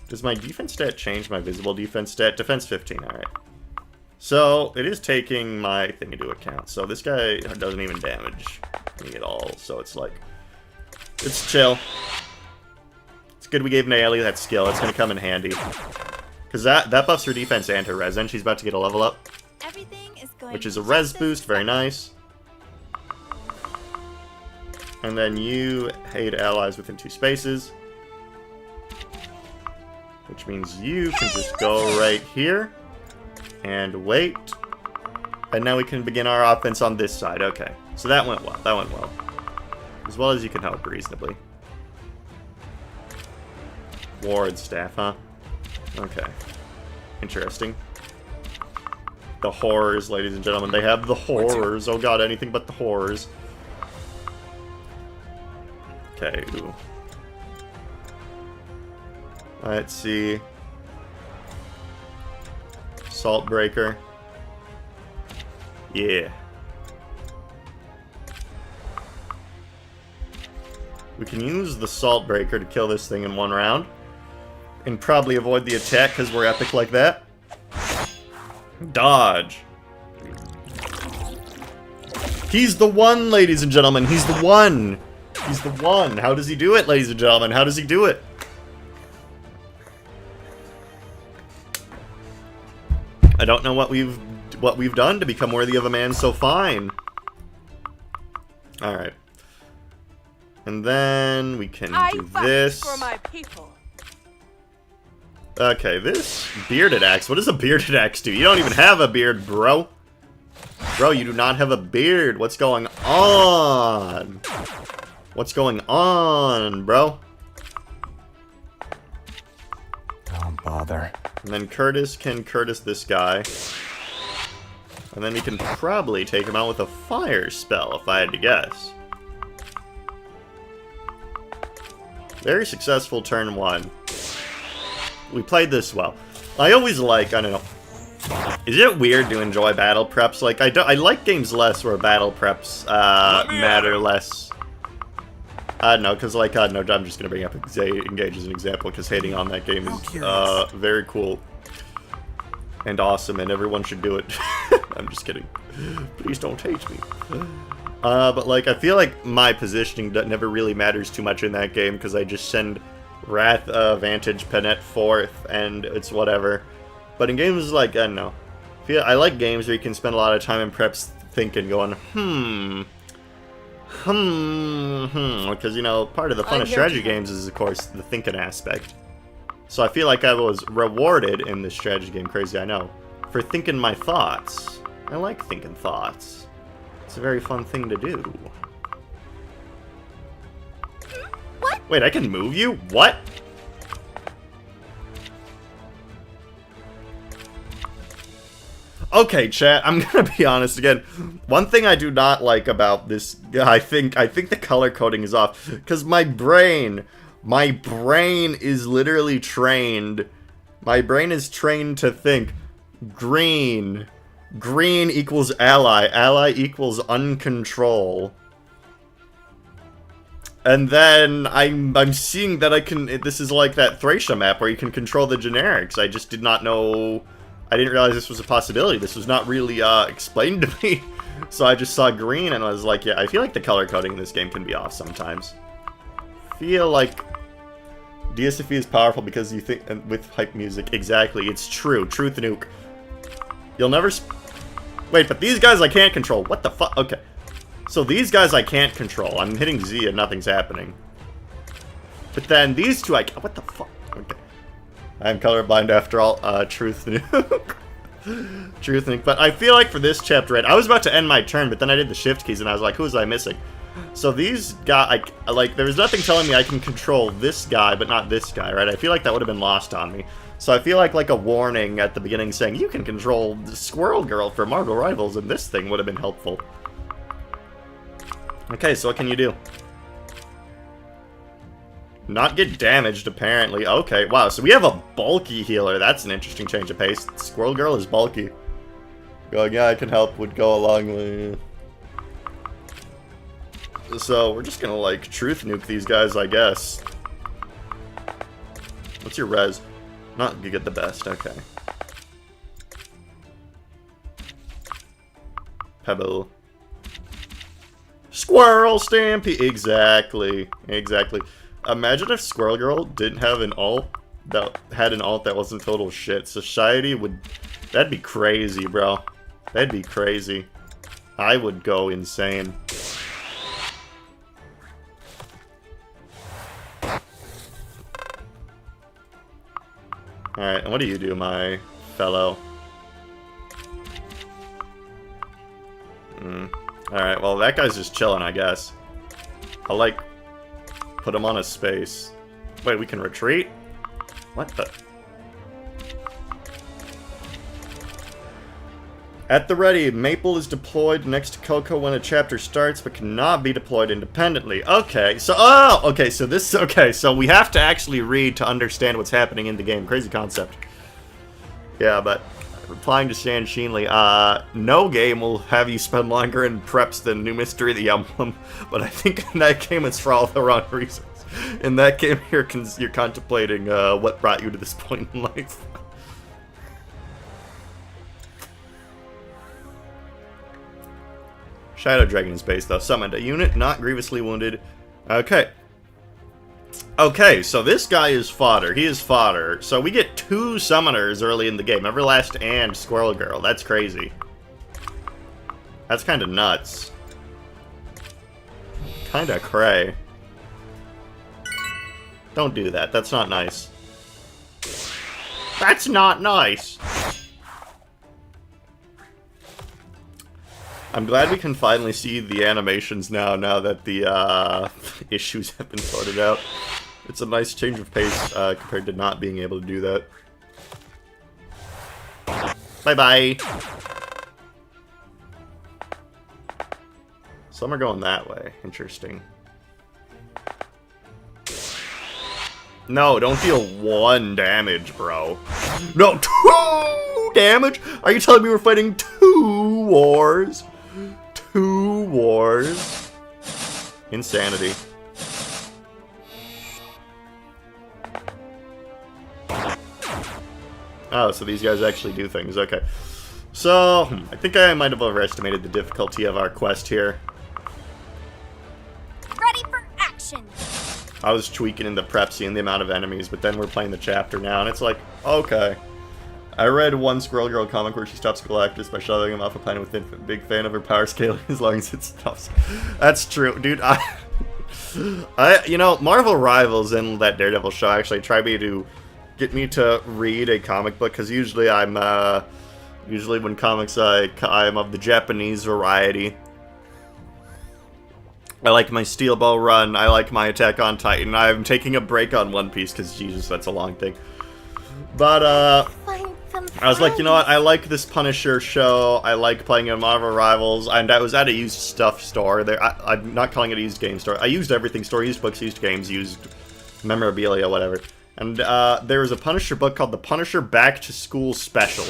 does my defense stat change my visible defense stat? Defense 15, alright. So, it is taking my thing into account. So, this guy doesn't even damage me at all. So, it's like, it's chill. It's good we gave Nayeli that skill. It's going to come in handy. Because that buffs her defense and her res, and she's about to get a level up. Everything is going Which is a res boost, very nice. And then you aid allies within 2 spaces. Which means you can just go right here. And wait. And now we can begin our offense on this side. Okay. So that went well. That went well. As well as you can help reasonably. Ward staff, huh? Okay. Interesting. The horrors, ladies and gentlemen. They have the horrors. Oh god, anything but the horrors. Okay, ooh. Let's see. Salt breaker. Yeah. We can use the salt breaker to kill this thing in 1 round. And probably avoid the attack because we're epic like that. Dodge. He's the one, ladies and gentlemen. He's the one. He's the one. How does he do it, ladies and gentlemen? How does he do it? I don't know what we've done to become worthy of a man so fine. All right. And then we can do this. For my people. Okay, this bearded axe. What does a bearded axe do? You don't even have a beard, bro. Bro, you do not have a beard. What's going on? What's going on, bro? Don't bother. And then Curtis can Curtis this guy. And then we can probably take him out with a fire spell, if I had to guess. Very successful turn 1. We played this well. I always like, I don't know. Is it weird to enjoy battle preps? Like, I like games less where battle preps matter less. I don't know, because, like, I don't know, I'm just going to bring up Engage as an example, because hating on that game is very cool and awesome, and everyone should do it. I'm just kidding. Please don't hate me. But, like, I feel like my positioning never really matters too much in that game, because I just send Wrath, Vantage, Penet forth, and it's whatever. But in games like, I don't know. I like games where you can spend a lot of time in preps thinking, going, because, you know, part of the fun of strategy games is, of course, the thinking aspect. So I feel like I was rewarded in this strategy game, crazy I know, for thinking my thoughts. I like thinking thoughts. It's a very fun thing to do. What? Wait, I can move you? What? Okay, chat, I'm gonna be honest again. One thing I do not like about this, I think the color coding is off. Because my brain is literally trained. My brain is trained to think green. Green equals ally. Ally equals uncontrol. And then I'm seeing that I can, this is like that Thracia map where you can control the generics. I just did not know, I didn't realize this was a possibility. This was not really explained to me. So I just saw green and I was like, yeah, I feel like the color coding in this game can be off sometimes. Feel like DSFE is powerful because you think, and with hype music, exactly, it's true. Truth nuke. You'll never, wait, but these guys I can't control. What the fuck? Okay. So these guys I can't control. I'm hitting Z and nothing's happening. But then these two what the fuck? Okay. I'm colorblind after all. Truth nuke. Truth nuke. But I feel like for this chapter, right, I was about to end my turn, but then I did the shift keys and I was like, who was I missing? So these guys, like, there's nothing telling me I can control this guy, but not this guy, right? I feel like that would have been lost on me. So I feel like a warning at the beginning saying, you can control the Squirrel Girl for Marvel Rivals, and this thing would have been helpful. Okay, so what can you do? Not get damaged, apparently. Okay, wow, so we have a bulky healer. That's an interesting change of pace. Squirrel Girl is bulky. Going, yeah, I can help would go a long way. So, we're just gonna, like, truth nuke these guys, I guess. What's your res? Not you get the best, okay. Pebble. Squirrel Stampede! Exactly. Exactly. Imagine if Squirrel Girl didn't have an ult that had an ult that wasn't total shit. Society would... That'd be crazy, bro. That'd be crazy. I would go insane. Alright, and what do you do, my fellow? Alright, well, that guy's just chilling, I guess. I'll, like, put him on a space. Wait, we can retreat? What the... At the ready, Maple is deployed next to Coco when a chapter starts, but cannot be deployed independently. Okay, so, so we have to actually read to understand what's happening in the game. Crazy concept. Yeah, but replying to Stan Sheenley, no game will have you spend longer in preps than New Mystery of the Emblem, but I think in that game it's for all the wrong reasons. In that game, you're contemplating what brought you to this point in life. Shadow Dragon in space, though. Summoned. A unit not grievously wounded. Okay. Okay, so this guy is fodder. He is fodder. So we get 2 summoners early in the game. Everlast and Squirrel Girl. That's crazy. That's kind of nuts. Kind of cray. Don't do that. That's not nice. That's not nice! I'm glad we can finally see the animations now that the issues have been sorted out. It's a nice change of pace compared to not being able to do that. Bye-bye! Some are going that way. Interesting. No, don't deal 1 damage, bro. No, 2 damage? Are you telling me we're fighting 2 wars? 2 wars. Insanity. Oh, so these guys actually do things. Okay. So, I think I might have overestimated the difficulty of our quest here. Ready for action. I was tweaking in the prep, seeing the amount of enemies, but then we're playing the chapter now, and it's like, okay. I read one Squirrel Girl comic where she stops Galactus by shoving him off a planet with infant. Big fan of her power scaling as long as it stops. That's true, dude. You know, Marvel Rivals and that Daredevil show actually tried to get me to read a comic book, because usually usually when comics I'm of the Japanese variety. I like my Steel Ball run. I like my Attack on Titan. I'm taking a break on One Piece because Jesus, that's a long thing. But I was like, you know what? I like this Punisher show. I like playing in Marvel Rivals, and I was at a used stuff store. There, I'm not calling it a used game store. I used everything store. Used books, used games, used memorabilia, whatever. And there was a Punisher book called The Punisher Back to School Special.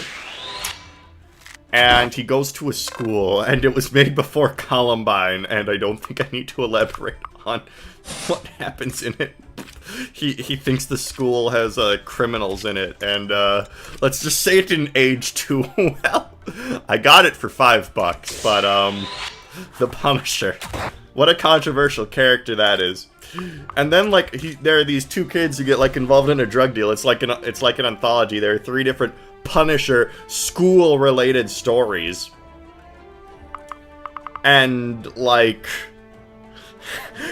And he goes to a school, and it was made before Columbine, and I don't think I need to elaborate on what happens in it. He thinks the school has criminals in it, and let's just say it didn't age too well. I got it for $5, but the Punisher. What a controversial character that is. And then like there are these 2 kids who get like involved in a drug deal. It's like an anthology. There are 3 different Punisher school-related stories. And like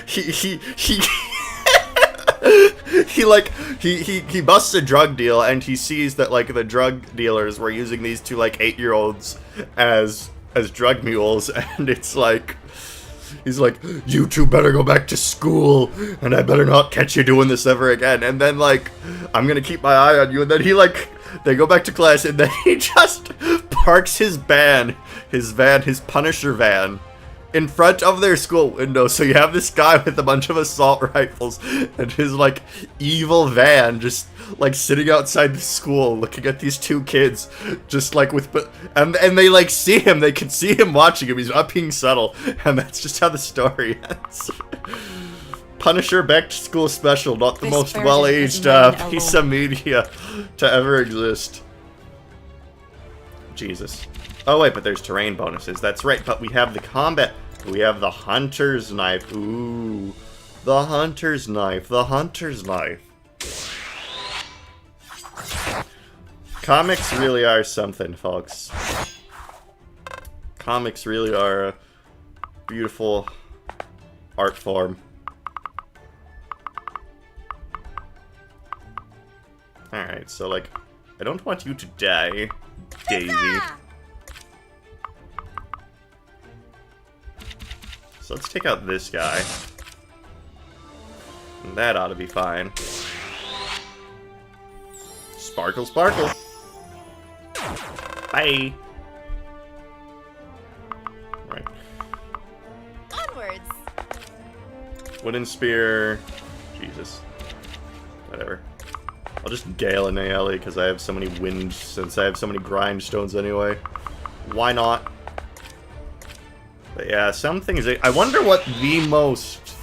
he busts a drug deal, and he sees that like the drug dealers were using these 2 like 8-year-olds as drug mules, and it's like He's like, you two better go back to school, and I better not catch you doing this ever again. And then, like, I'm gonna keep my eye on you. And then he, like, they go back to class, and then he just parks his his Punisher van, in front of their school window. So you have this guy with a bunch of assault rifles and his, like, evil van just, like, sitting outside the school looking at these two kids just, like, with... And they, like, see him. They can see him watching him. He's not being subtle. And that's just how the story ends. Punisher Back to School Special. Not the most well-aged piece of media to ever exist. Jesus. Oh wait, but there's terrain bonuses. That's right, but we have the combat. We have the Hunter's Knife. Ooh. The Hunter's Knife. The Hunter's Knife. Comics really are something, folks. Comics really are a beautiful art form. Alright, so, like, I don't want you to die, Daisy. So let's take out this guy. And that ought to be fine. Sparkle, sparkle. Bye. Right. Onwards. Wooden spear. Jesus. Whatever. I'll just Gale and Nayeli because I have so many wind, since I have so many grindstones anyway. Why not? But yeah, some things... I wonder what the most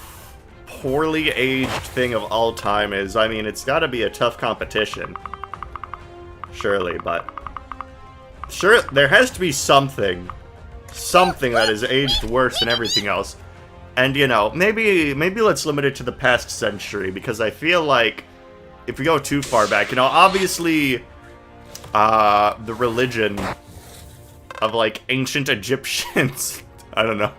poorly aged thing of all time is. I mean, it's gotta be a tough competition. Surely, but... Sure, there has to be something. Something that is aged worse than everything else. And, you know, maybe let's limit it to the past century, because I feel like if we go too far back, you know, obviously, the religion of, like, ancient Egyptians... I don't know.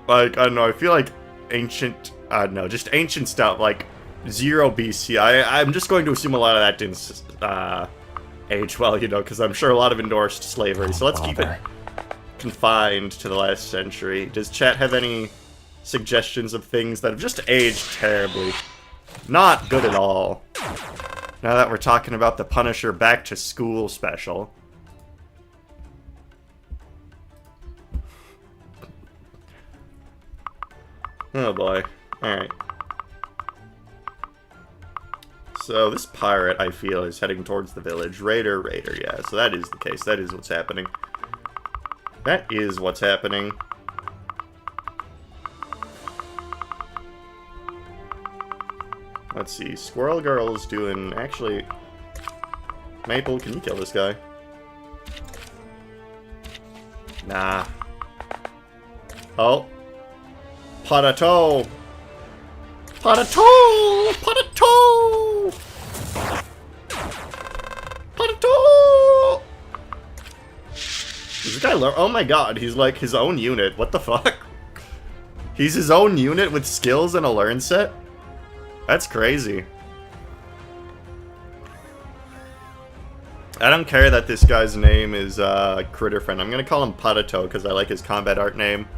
Like, I don't know, I feel like ancient... no, just ancient stuff, like 0 BC. I'm just going to assume a lot of that didn't age well, you know, because I'm sure a lot of endorsed slavery. So let's keep it confined to the last century. Does chat have any suggestions of things that have just aged terribly? Not good at all. Now that we're talking about the Punisher Back to School special. Oh boy. Alright. So this pirate, I feel, is heading towards the village. Raider, yeah. So that is the case. That is what's happening. That is what's happening. Let's see. Squirrel Girl's doing... Actually... Maple, can you kill this guy? Nah. Oh. Potato! Potato! Potato! Potato! Does this guy learn? Oh my god, he's like his own unit. What the fuck? He's his own unit with skills and a learn set? That's crazy. I don't care that this guy's name is Critter Friend. I'm gonna call him Potato because I like his combat art name.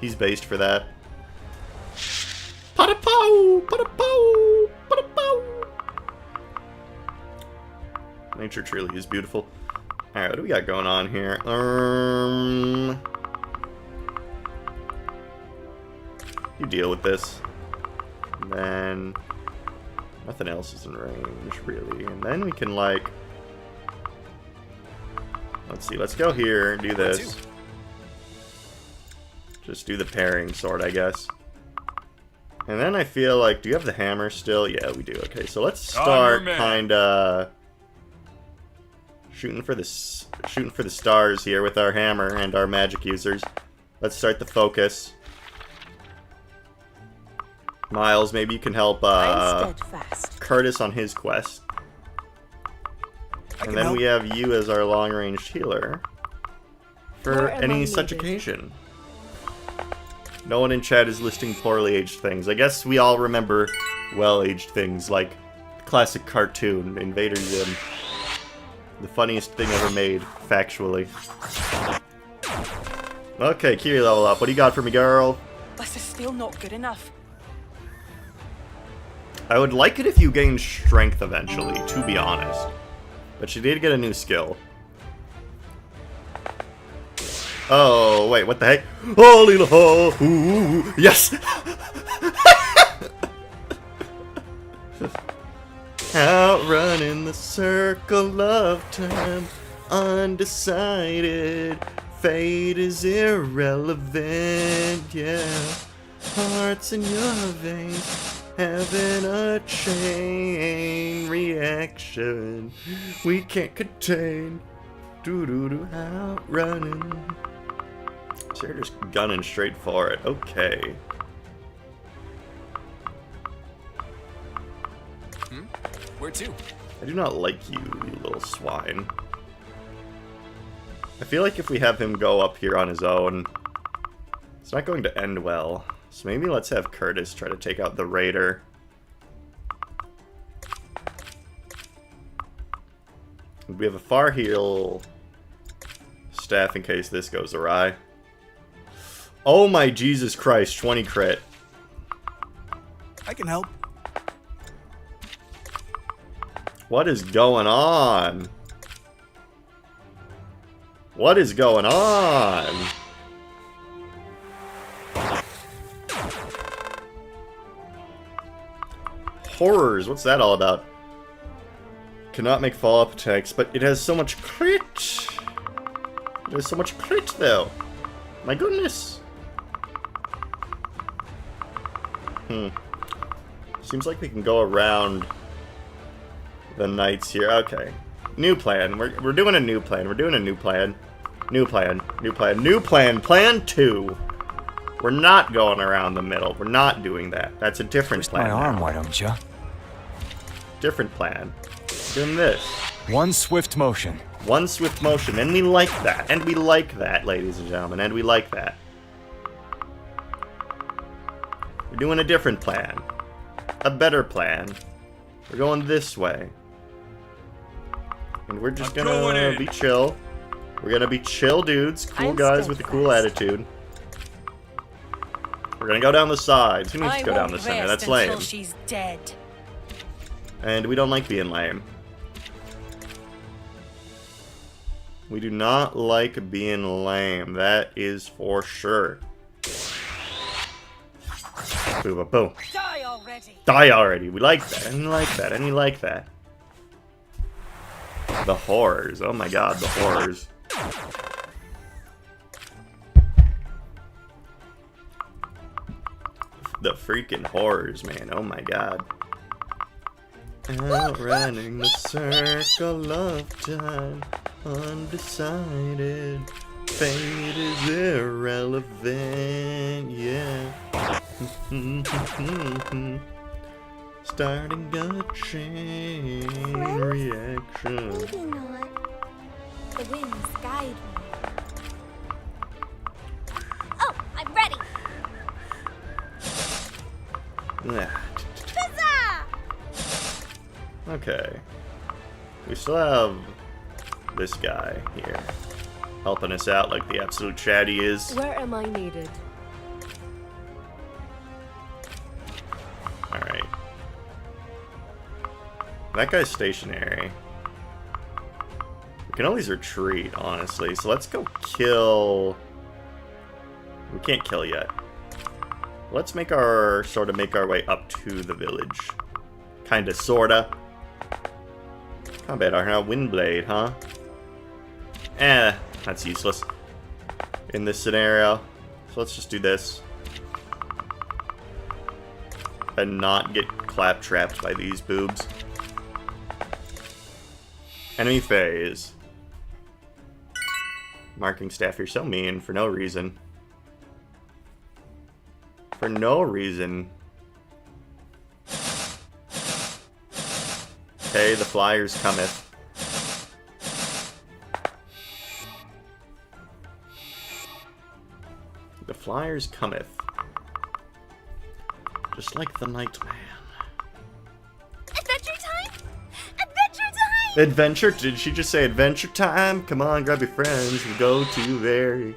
He's based for that. Potato! Potato! Potato! Nature truly is beautiful. Alright, what do we got going on here? You deal with this. And then... Nothing else is in range, really. And then we can, like... Let's see, let's go here and do this. Just do the parrying sword, I guess. And then I feel like... Do you have the hammer still? Yeah, we do. Okay, so let's start kinda... Shooting for the stars here with our hammer and our magic users. Let's start the focus. Miles, maybe you can help Curtis on his quest. And then we have you as our long-range healer for any such occasion. No one in chat is listing poorly aged things. I guess we all remember well-aged things like the classic cartoon, Invader Zim. The funniest thing ever made, factually. Okay, Kiri level up. What do you got for me, girl? still not good enough. I would like it if you gained strength eventually, to be honest. But she did get a new skill. Oh, wait, what the heck? Oh, little ho! Ooh, yes! Outrunning the circle of time, undecided. Fate is irrelevant, yeah. Hearts in your veins, having a chain reaction we can't contain. Doo-doo-doo, outrunning. So you're just gunning straight for it. Okay. Where to? I do not like you, you little swine. I feel like if we have him go up here on his own, it's not going to end well. So maybe let's have Curtis try to take out the Raider. We have a far heal staff in case this goes awry. Oh my Jesus Christ, 20 crit. I can help. What is going on? What is going on? Horrors, what's that all about? Cannot make follow-up attacks, but it has so much crit. There's so much crit, though. My goodness. Seems like we can go around the knights here. Okay. New plan. We're doing a new plan. We're doing a new plan. New plan. New plan. New plan. Plan 2. We're not going around the middle. We're not doing that. That's a different Twist plan. my arm, now. why don't you? Different plan. Doing this. One swift motion. One swift motion. And we like that. And we like that, ladies and gentlemen. And we like that. We're doing a different plan. A better plan. We're going this way. And we're just gonna be chill. We're gonna be chill dudes. Cool guys with a cool attitude. We're gonna go down the sides. Who needs to go down the center? That's lame. Until she's dead. And we don't like being lame. We do not like being lame. That is for sure. Boom, boom, boom. Die already. Die already. We like that. And we like that. And we like that. The horrors. Oh my god, the horrors. The freaking horrors, man. Oh my god. Outrunning the circle of time, undecided. Fate is irrelevant, yeah. Starting a chain reaction. Maybe not. The winds guide me. Oh, I'm ready. Huzzah! Okay. We still have this guy here helping us out like the absolute Chad he is. Where am I needed? Alright. That guy's stationary. We can always retreat, honestly. So let's go kill... We can't kill yet. Let's make our... sort of make our way up to the village. Kinda, sorta. Combat armor, Windblade, huh? That's useless. In this scenario. So let's just do this. And not get clap-trapped by these boobs. Enemy phase. Marking staff, you're so mean for no reason. For no reason. Okay, the flyers cometh. The flyers cometh. Just like the Nightman. Adventure time! Adventure time! Adventure? Did she just say adventure time? Come on, grab your friends. We'll go to very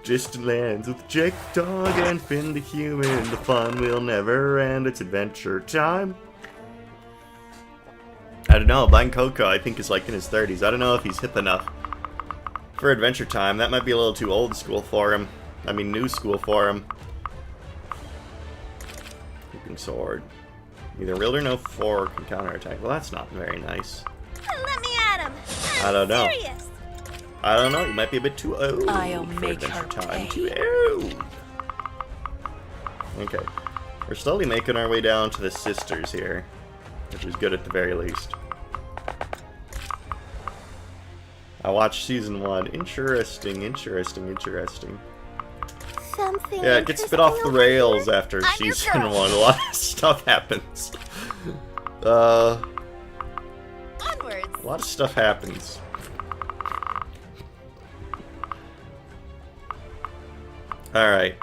distant lands with Jake the dog and Finn the human. The fun will never end. It's adventure time. I don't know. Blind Coco, I think, is like in his 30s. I don't know if he's hip enough for adventure time. That might be a little too old school for him. I mean, new school for him. Keeping sword. Neither wield or no fork can counterattack. Well, that's not very nice. Let me at him. I don't know. Serious. I don't know. You might be a bit too old I'll for make adventure her time. pay. Too old. Okay. We're slowly making our way down to the sisters here, which is good at the very least. I watched season 1. Interesting, interesting, interesting. Something. Yeah, it gets a bit off the interesting over rails here? after I'm your season girl. 1. A lot of stuff happens. Onwards. A lot of stuff happens. Alright.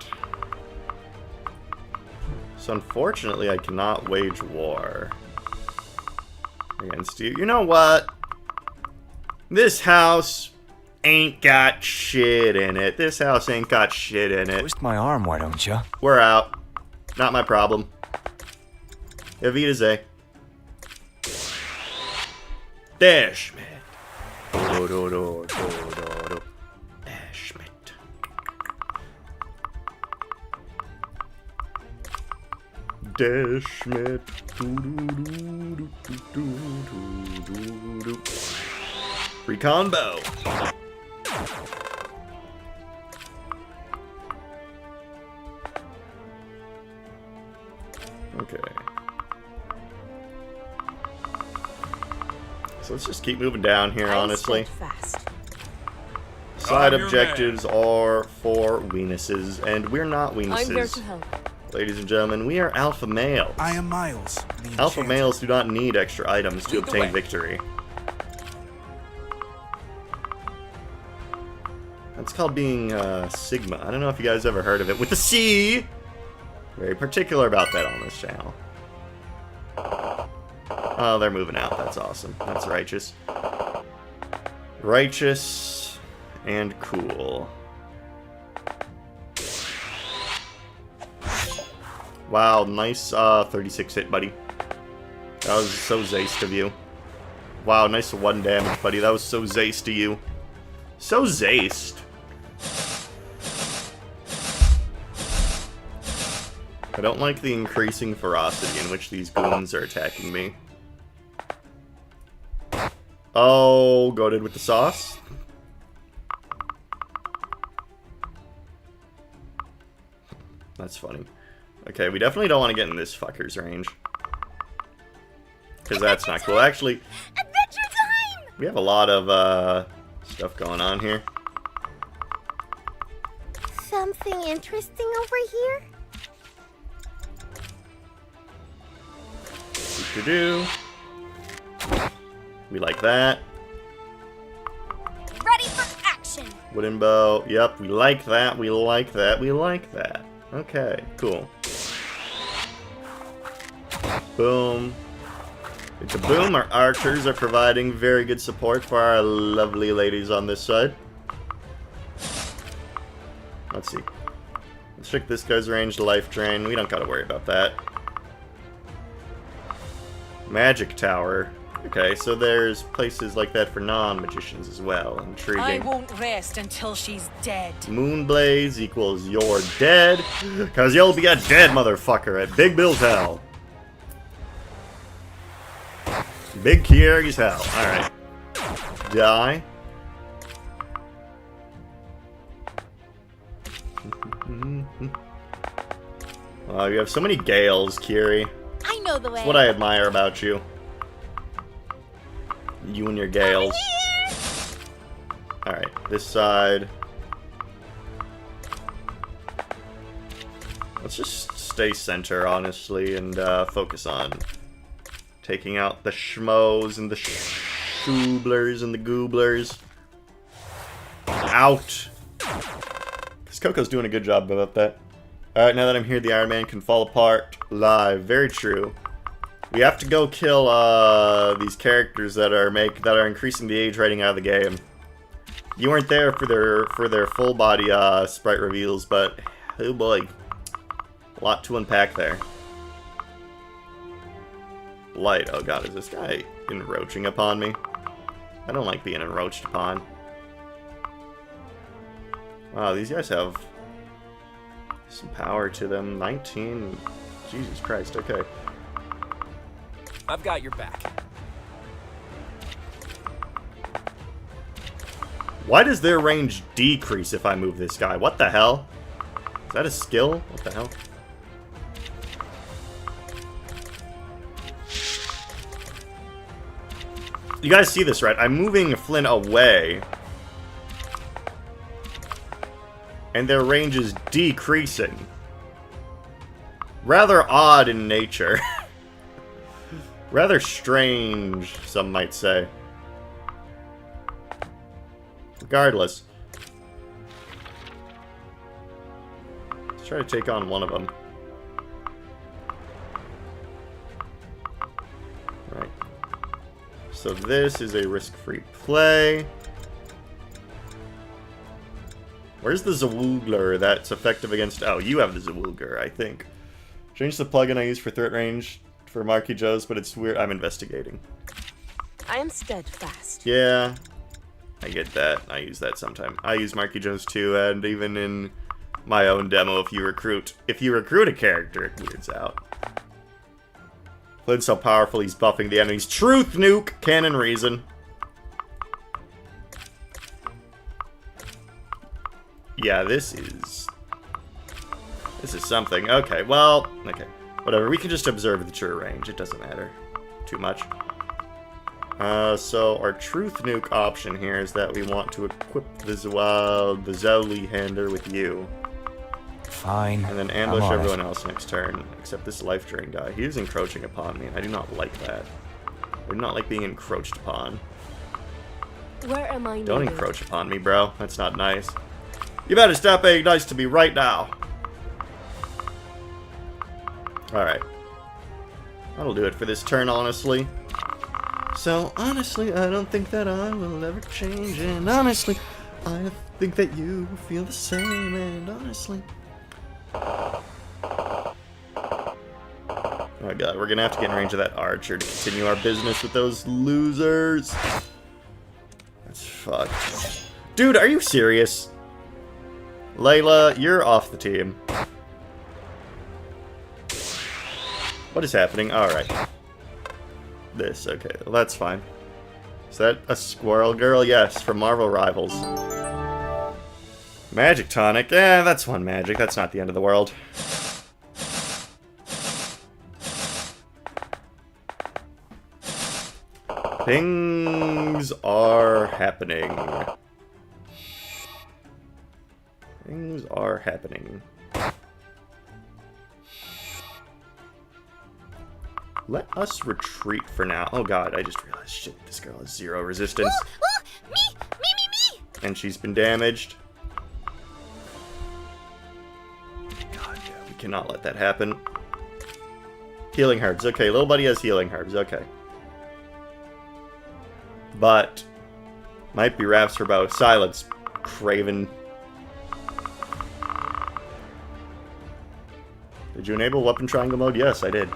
So unfortunately I cannot wage war against you. You know what? This house ain't got shit in it. This house ain't got shit in it. Twist my arm, why don't you? We're out. Not my problem. Evita Dashmit. Dashmit. Dashmit. Recon bow. Okay. So let's just keep moving down here, honestly. Fast. Side I'm your objectives are for weenuses, and we're not I'm there to weenuses. help. Ladies and gentlemen, we are alpha males. I am Miles. the Alpha Enchanter. males do not need extra items to Lead the obtain way. victory. That's called being Sigma. I don't know if you guys ever heard of it. With the C! Very particular about that on this channel. Oh, they're moving out. That's awesome. That's righteous. Righteous and cool. Wow, nice 36 hit, buddy. That was so zaced of you. Wow, nice 1 damage, buddy. That was so zaced to you. So zaced. I don't like the increasing ferocity in which these goons are attacking me. Oh, goated with the sauce. That's funny. Okay, we definitely don't want to get in this fucker's range. Because that's not cool. Actually, Adventure time! we have a lot of stuff going on here. Something interesting over here? Do. We like that. Ready for action! Wooden bow. Yep, we like that. We like that. We like that. Okay, cool. Boom. It's a boom. Our archers are providing very good support for our lovely ladies on this side. Let's see. Let's check this guy's ranged life drain. We don't gotta worry about that. Magic tower. Okay, so there's places like that for non-magicians as well. I Intriguing. won't rest until she's dead. Moonblaze equals you're dead. Cause you'll be a dead motherfucker at Big Bill's hell. Big Kieri's hell. Alright. Die. Wow, you have so many gales, Kieri. I know the way. That's what I admire about you. You and your gales. Alright, this side. Let's just stay center, honestly, and focus on taking out the schmoes and the shooblers and the gooblers. Out! Because Coco's doing a good job about that. Alright, now that I'm here, the Iron Man can fall apart live. Very true. We have to go kill these characters that are increasing the age rating out of the game. You weren't there for their full body sprite reveals, but oh boy, a lot to unpack there. Light. Oh god, is this guy encroaching upon me? I don't like being encroached upon. Wow, these guys have some power to them. 19. Jesus Christ, okay. I've got your back. Why does their range decrease if I move this guy? What the hell? Is that a skill? What the hell? You guys see this, right? I'm moving Flynn away. And their range is decreasing. Rather odd in nature. Rather strange, some might say. Regardless. Let's try to take on one of them. Right. So this is a risk-free play. Where's the Zawoogler that's effective against... Oh, you have the Zawoogler, I think. Change the plugin I use for threat range for Marky Joe's, but it's weird. I'm investigating. I am steadfast. Yeah, I get that. I use that sometime. I use Marky Joe's too, and even in my own demo, if you recruit a character, it weirds out. Flynn's so powerful, he's buffing the enemy's truth nuke, canon reason. Yeah, this is something. Okay, well, okay. Whatever, we can just observe the true range. It doesn't matter too much. So our truth nuke option here is that we want to equip the Zoli hander with you. Fine. And then ambush everyone else next turn, except this life drain guy. He is encroaching upon me, and I do not like that. I do not like being encroached upon. Where am I? Don't encroach upon me, bro. That's not nice. You better stop being nice to me right now. Alright. That'll do it for this turn, honestly. So, honestly, I don't think that I will ever change. And honestly, I think that you feel the same. And honestly... Oh my god, we're gonna have to get in range of that archer to continue our business with those losers. That's fucked. Dude, are you serious? Layla, you're off the team. What is happening? Alright. This, okay, well, that's fine. Is that a squirrel girl? Yes, from Marvel Rivals. Magic tonic. Yeah, that's one magic. That's not the end of the world. Things are happening. Things are happening. Let us retreat for now. Oh god, I just realized, shit, this girl has 0 resistance. Me! And she's been damaged. God, yeah, we cannot let that happen. Healing herbs. Okay, little buddy has healing herbs. Okay. But might be wraps for both. Silence, Craven. Did you enable weapon triangle mode? Yes, I did.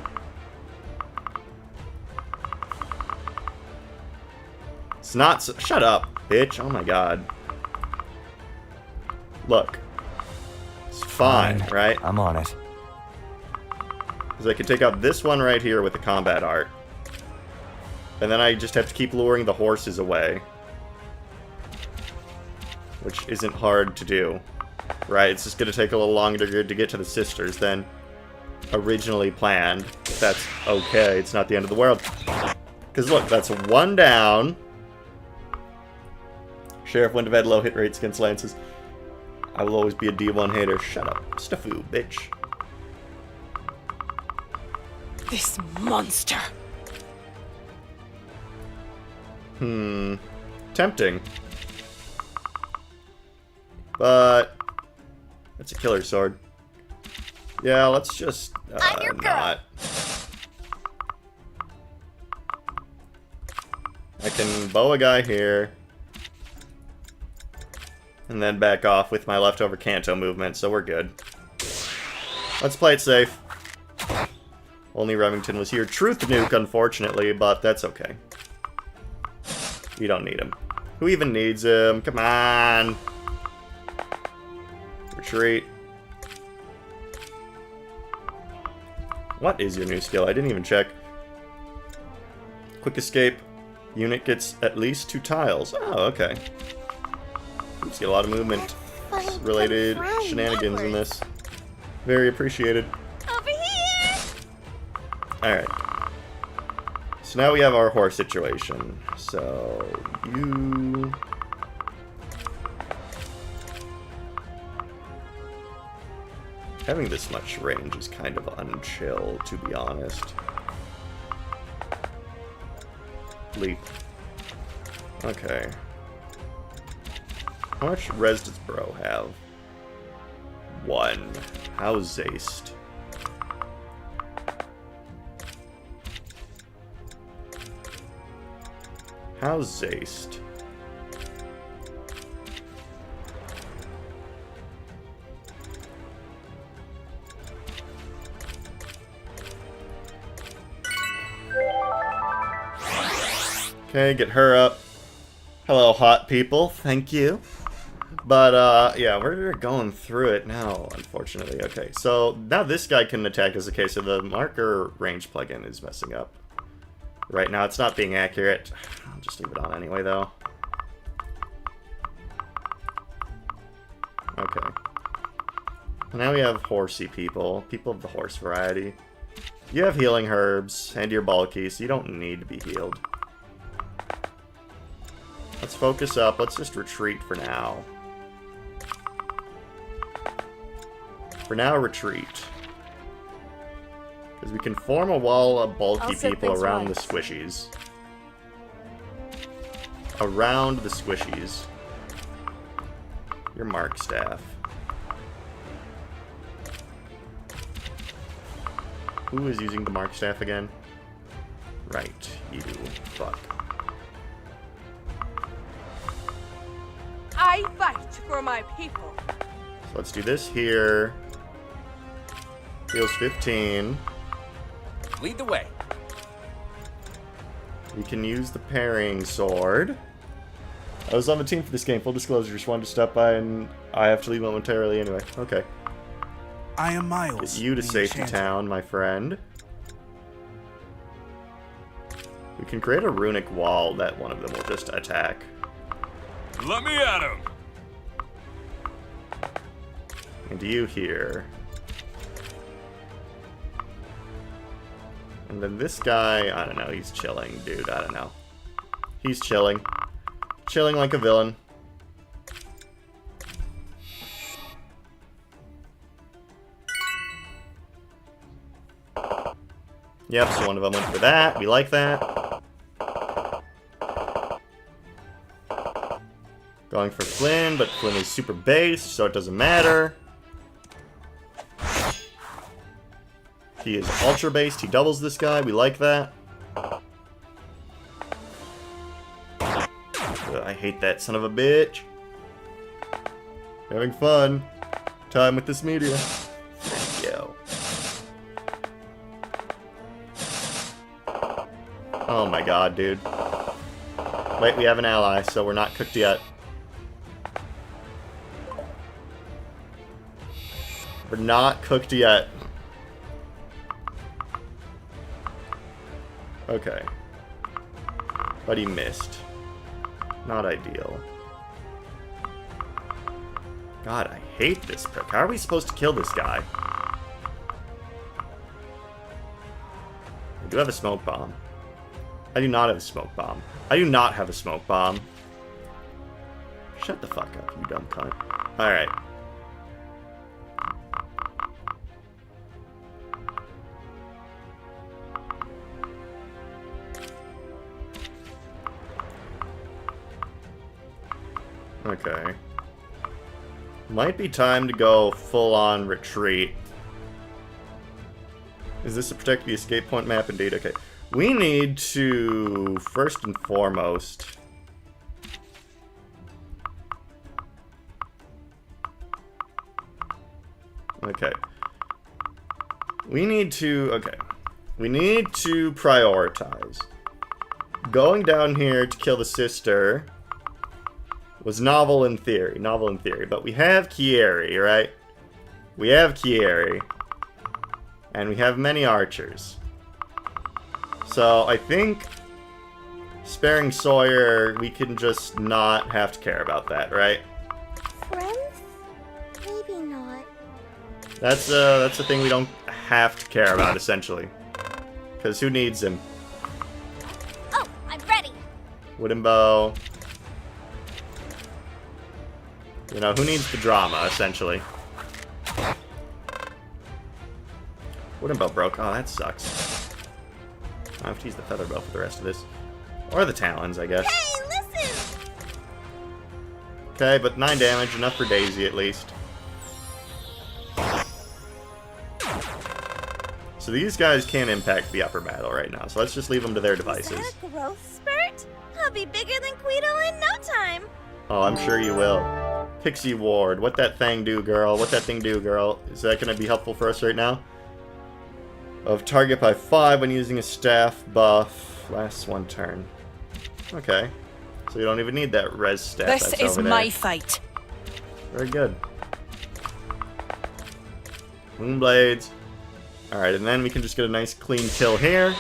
It's not so... Shut up, bitch. Oh my god. Look. It's fine, right? I'm on it. Because I can take out this one right here with the combat art. And then I just have to keep luring the horses away. Which isn't hard to do. Right? It's just going to take a little longer to get to the sisters than originally planned. If that's okay. It's not the end of the world. Because look, that's 1 down. Sheriff wouldn't have had low hit rates against lances. I will always be a D1 hater. Shut up. Staffu, bitch. This monster. Tempting. But it's a killer sword. Yeah, let's just I'm your girl. not. I can bow a guy here. And then back off with my leftover Canto movement, so we're good. Let's play it safe. Only Remington was here. Truth nuke, unfortunately, but that's okay. We don't need him. Who even needs him? Come on! Retreat. What is your new skill? I didn't even check. Quick escape. Unit gets at least 2 tiles. Oh, okay. Let's get a lot of movement related shenanigans in this. Very appreciated. Over here! Alright. So now we have our horse situation. So, you... Having this much range is kind of unchill, to be honest. Leap. Okay. How much res does Bro have? 1. How Zaste? How Zaste? Okay, get her up. Hello, hot people. Thank you. But, yeah, we're going through it now, unfortunately. Okay, so now this guy can attack as a case, so the marker range plugin is messing up. Right now, it's not being accurate. I'll just leave it on anyway, though. Okay. Now we have horsey people. People of the horse variety. You have healing herbs, and you're bulky, so you don't need to be healed. Let's focus up. Let's just retreat for now. For now, retreat. Because we can form a wall of bulky people around the squishies. Around the squishies. Your mark staff. Who is using the mark staff again? Right, you. Fuck. I fight for my people. So let's do this here. Heals 15. Lead the way. We can use the parrying sword. I was on the team for this game, full disclosure, just wanted to stop by and I have to leave momentarily anyway. Okay. I am Miles. Get you to the safety Enchanter. town, my friend. We can create a runic wall that one of them will just attack. Let me at him. And you here. And then this guy, I don't know, he's chilling, dude, I don't know. He's chilling. Chilling like a villain. Yep, so one of them went for that. We like that. Going for Flynn, but Flynn is super based, so it doesn't matter. He is ultra based. He doubles this guy. We like that. I hate that son of a bitch. Having fun. Time with this media. Yo. Oh my god, dude. Wait, we have an ally, so we're not cooked yet. We're not cooked yet. Okay. But he missed. Not ideal. God, I hate this prick. How are we supposed to kill this guy? I do have a smoke bomb. I do not have a smoke bomb. I do not have a smoke bomb. Shut the fuck up, you dumb cunt. Alright. Okay. Might be time to go full-on retreat. Is this to protect the escape point map? Indeed, okay. We need to, first and foremost... Okay. We need to prioritize. Going down here to kill the sister was novel in theory, but we have Kieri, right? We have Kieri. And we have many archers. So I think sparing Sawyer, we can just not have to care about that, right? Friends? Maybe not. That's a thing we don't have to care about, essentially. Because who needs him? Oh, I'm ready. Wooden bow. You know, who needs the drama, essentially? Wooden bow broke. Oh, that sucks. I have to use the feather bow for the rest of this. Or the talons, I guess. Hey, listen! Okay, but 9 damage, enough for Daisy at least. So these guys can't impact the upper battle right now, so let's just leave them to their devices. Is that a growth spurt? I'll be bigger than Quito in no time. Oh, I'm sure you will. Pixie Ward, what that thing do, girl? What that thing do, girl? Is that going to be helpful for us right now? Of target by 5 when using a staff buff. Lasts 1 turn. Okay. So you don't even need that res staff. This that's is over there. my fight. Very good. Moonblades. Alright, and then we can just get a nice clean kill here.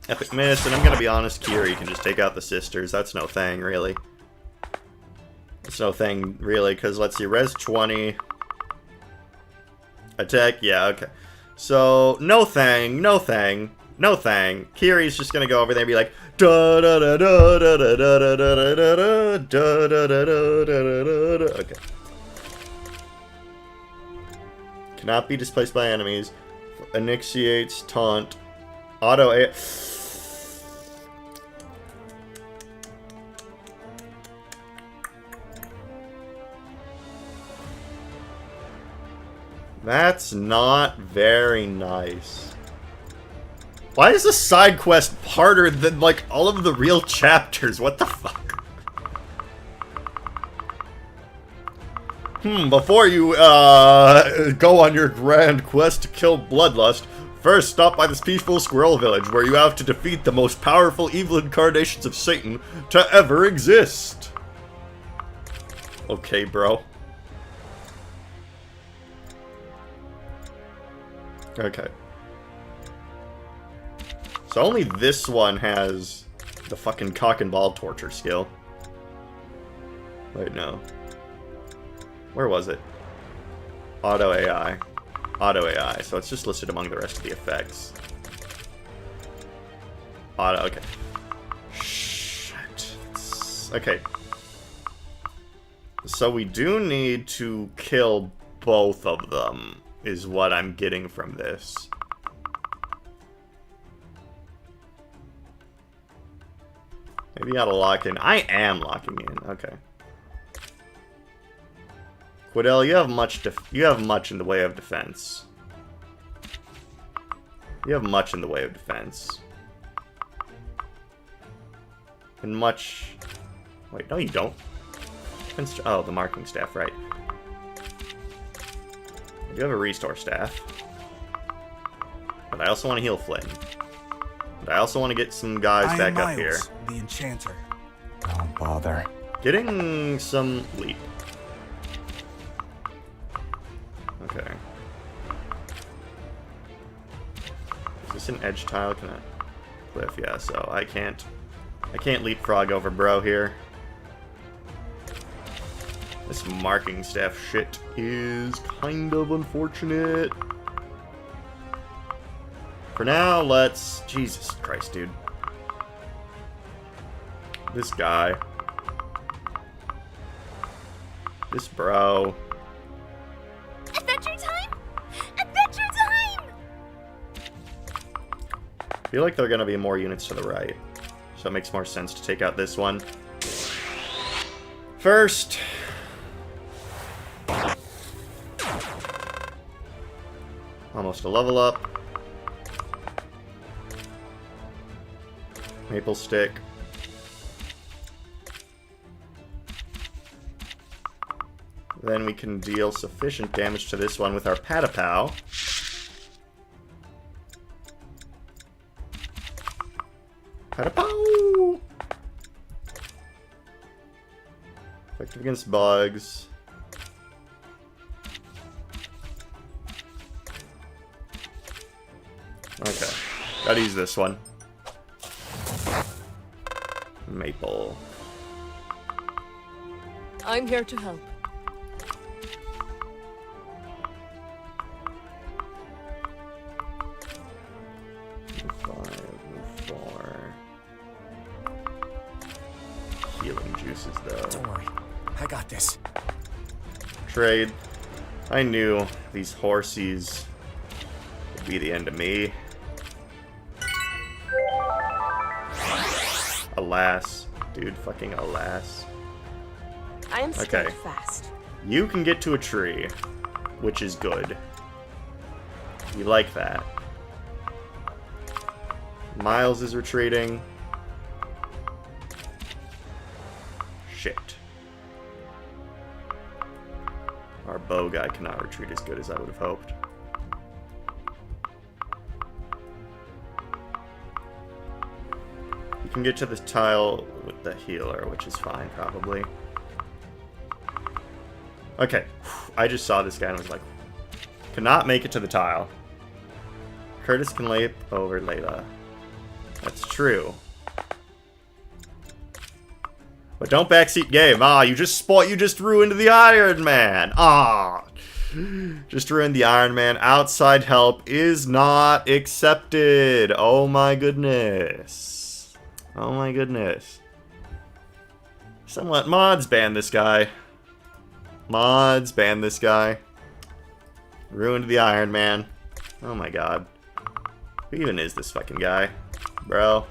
Epic miss, and I'm gonna be honest, Kiri can just take out the sisters. That's no thing, really. That's no thing, really, because let's see, res 20. Attack, yeah, okay. So, no thing, no thing, no thing. Kiri's just gonna go over there and be like, da da da da da da da da da da da da da da da da. Okay. Cannot be displaced by enemies. Initiates taunt. Auto A. That's not very nice. Why is this side quest harder than, like, all of the real chapters? What the fuck? Before you, go on your grand quest to kill Bloodlust, first stop by this peaceful squirrel village where you have to defeat the most powerful evil incarnations of Satan to ever exist. Okay, bro. Okay. So only this one has the fucking cock and ball torture skill. Wait, no. Where was it? Auto AI. Auto AI. So it's just listed among the rest of the effects. Auto, okay. Shit. Okay. So we do need to kill both of them, is what I'm getting from this. Maybe you gotta lock in. I am locking in. Okay. Quidel, you have much in the way of defense. You have much in the way of defense. And much... Wait, no you don't. Oh, the marking staff, right. You have a restore staff. But I also want to heal Flynn. But I also want to get some guys back up here. The enchanter. Don't bother. Getting some leap. Okay. Is this an edge tile? Can I cliff? Yeah, so I can't leapfrog over bro here. This marking staff shit is kind of unfortunate. For now, let's... Jesus Christ, dude. This guy. This bro. Adventure time! Adventure time! I feel like there are going to be more units to the right. So it makes more sense to take out this one. First... Almost a level up. Maple stick. Then we can deal sufficient damage to this one with our Patapow. Patapow! Effective against bugs. Okay. Gotta use this one. Maple. I'm here to help. Don't worry. I got this. Trade. I knew these horsies would be the end of me. Alas. Dude, fucking alas. I am Okay. steadfast. You can get to a tree, which is good. You like that. Miles is retreating. Shit. Our bow guy cannot retreat as good as I would have hoped. You can get to the tile with the healer, which is fine, probably. Okay, I just saw this guy and was like, cannot make it to the tile. Curtis can leap over Layla. That's true. But don't backseat game. Ah, you just ruined the Iron Man. Ah. Just ruined the Iron Man. Outside help is not accepted. Oh my goodness. Oh my goodness. Somewhat mods ban this guy. Mods ban this guy. Ruined the Iron Man. Oh my god. Who even is this fucking guy? Bro.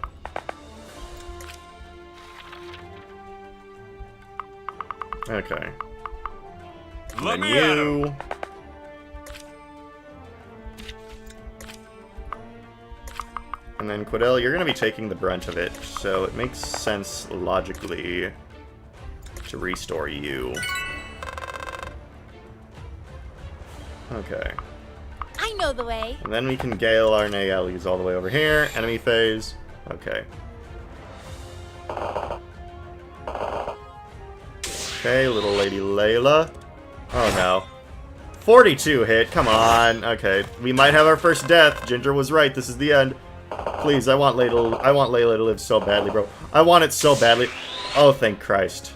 Okay. Let me you. And then Quidel, you're gonna be taking the brunt of it, so it makes sense logically to restore you. Okay. I know the way. And then we can gale our Nayelis all the way over here. Enemy phase. Okay. Okay, little lady Layla. Oh no. 42 hit, come on. Okay, we might have our first death. Ginger was right, this is the end. Please, I want Layla to live so badly, bro. I want it so badly. Oh, thank Christ.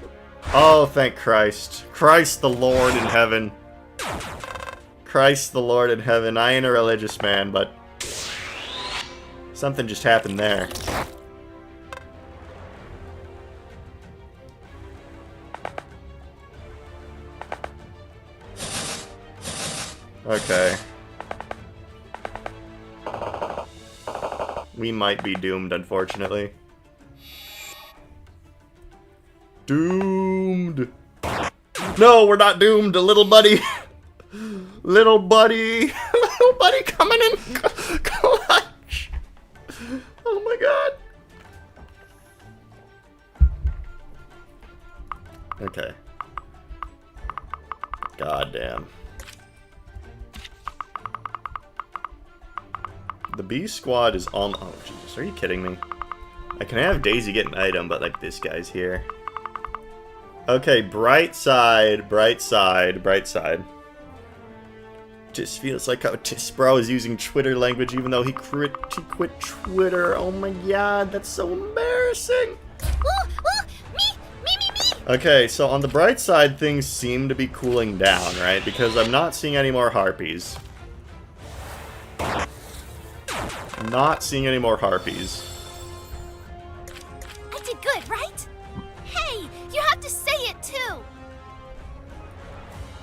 Oh, thank Christ. Christ the Lord in heaven. Christ the Lord in heaven. I ain't a religious man, but something just happened there. Okay. We might be doomed, unfortunately. Doomed! No, we're not doomed, little buddy! Little buddy! Little buddy coming in clutch! Oh my god! Okay. God damn. The B squad is on. Oh, Jesus. Are you kidding me? I can have Daisy get an item, but, like, this guy's here. Okay, bright side, bright side, bright side. Just feels like how Tisbro is using Twitter language, even though he quit Twitter. Oh my god, that's so embarrassing. Me. Okay, so on the bright side, things seem to be cooling down, right? Because I'm not seeing any more harpies. Not seeing any more harpies. I did good, right? Hey, you have to say it too.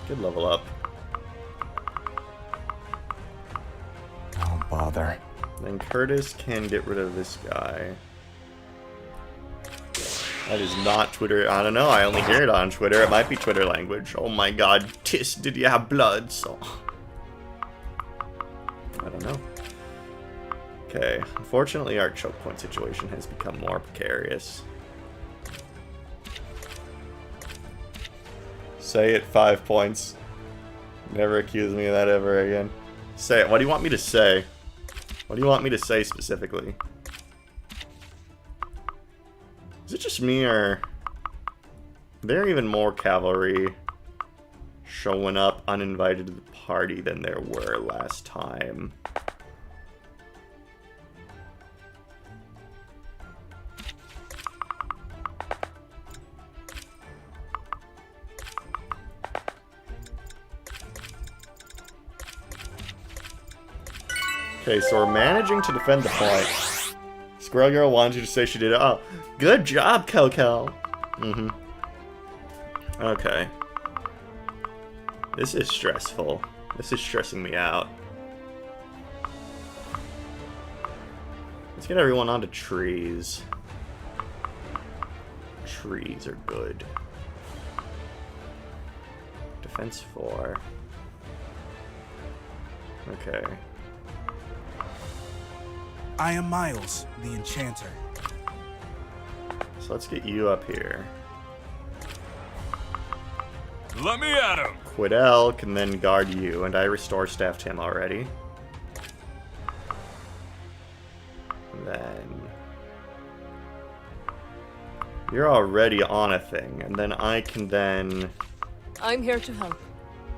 Good level up. Don't bother. Then Curtis can get rid of this guy. That is not Twitter. I don't know. I only hear it on Twitter. It might be Twitter language. Oh my god. Tis, did you have blood? So. I don't know. Okay, unfortunately our choke point situation has become more precarious. Say it, 5 points. Never accuse me of that ever again. Say it. What do you want me to say? What do you want me to say specifically? Is it just me, or are there even more cavalry showing up uninvited to the party than there were last time? Okay, so we're managing to defend the point. Squirrel Girl wanted you to say she did it. Oh, good job, Coco. Mm-hmm. Okay. This is stressful. This is stressing me out. Let's get everyone onto trees. Trees are good. Defense 4. Okay. I am Miles, the Enchanter. So let's get you up here. Let me at him! Quidel can then guard you, and I restore staff to him already. And then you're already on a thing, and then I can then... I'm here to help.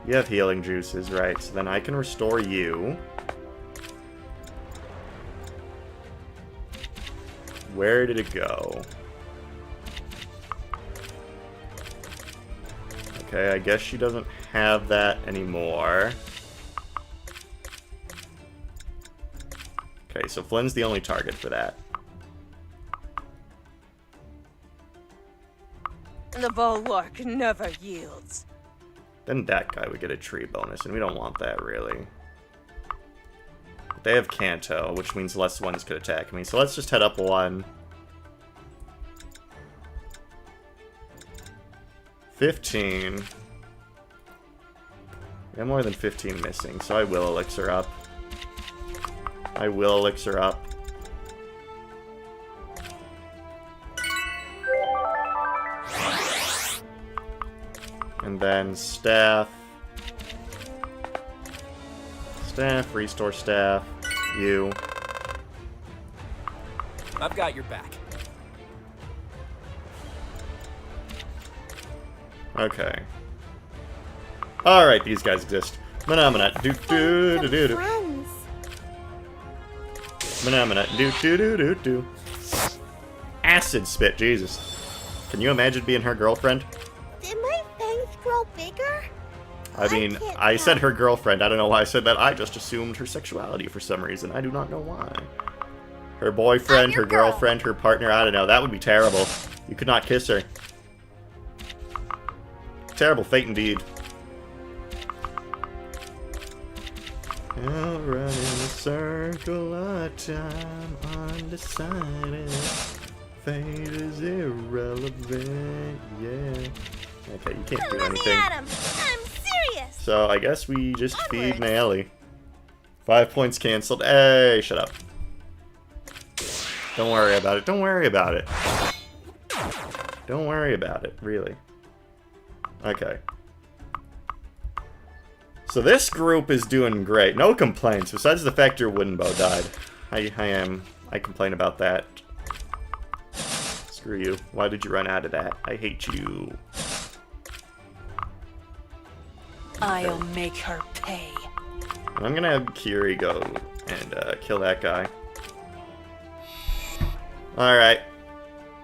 You have healing juices, right? So then I can restore you. Where did it go? Okay, I guess she doesn't have that anymore. Okay, so Flynn's the only target for that. The bulwark never yields. Then that guy would get a tree bonus, and we don't want that, really. But they have Kanto, which means less ones could attack me. So let's just head up one. 15. We have more than 15 missing, so I will elixir up. I will elixir up. And then staff. Staff, restore staff. You. I've got your back. Okay. Alright, these guys exist. Manamana. Do do do do do. Friends. Manamana. Do do do do do. Acid spit, Jesus. Can you imagine being her girlfriend? Did my fangs grow bigger? I mean, can't I said tell. her girlfriend. I don't know why I said that. I just assumed her sexuality for some reason. I do not know why. Her boyfriend, I'm your her girl. girlfriend, her partner. I don't know. That would be terrible. You could not kiss her. Terrible fate indeed. I'll run in a circle of time, undecided. Fate is irrelevant, yeah. Okay, you can't do Let me anything. at him. I'm serious. So I guess we just feed Onwards. Nayeli. 5 points canceled. Hey, shut up. Don't worry about it. Don't worry about it. Don't worry about it, really. Okay. So this group is doing great. No complaints, besides the fact your wooden bow died. I complain about that. Screw you. Why did you run out of that? I hate you. I'll make her pay. And I'm gonna have Kiri go and kill that guy. Alright.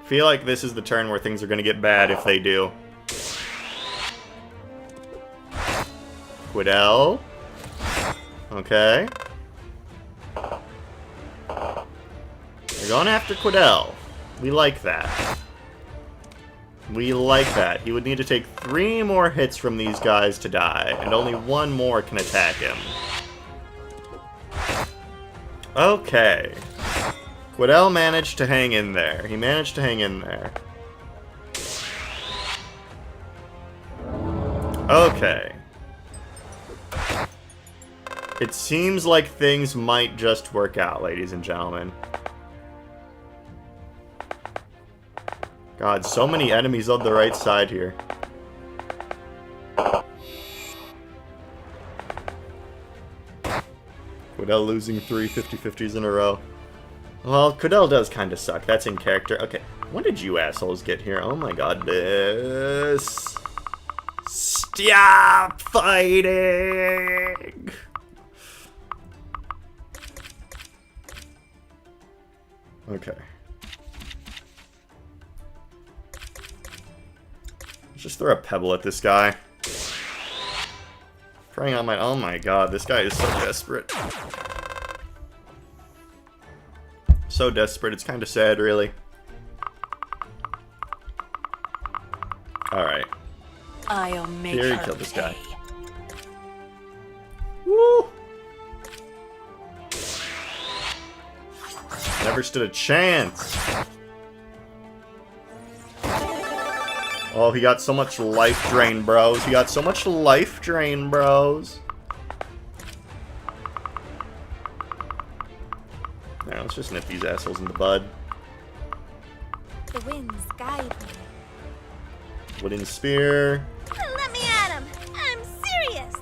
Feel like this is the turn where things are gonna get bad if they do. Quidel. Okay. They're going after Quidel. We like that. We like that. He would need to take 3 more hits from these guys to die, and only 1 more can attack him. Okay. Quidel managed to hang in there. He managed to hang in there. Okay. It seems like things might just work out, ladies and gentlemen. God, so many enemies on the right side here. Quidel losing 3 50-50s in a row. Well, Quidel does kind of suck. That's in character. Okay, when did you assholes get here? Oh my god, this... Stop fighting! Okay. Let's just throw a pebble at this guy. Praying on my... Oh my god, this guy is so desperate. So desperate, it's kind of sad, really. Alright. I'll make Here, her kill this pay. guy. Woo! Never stood a chance. Oh, he got so much life drain, bros. He got so much life drain, bros. Alright, let's just nip these assholes in the bud. The winds guide me. Wooden spear. Let me at him. I'm serious.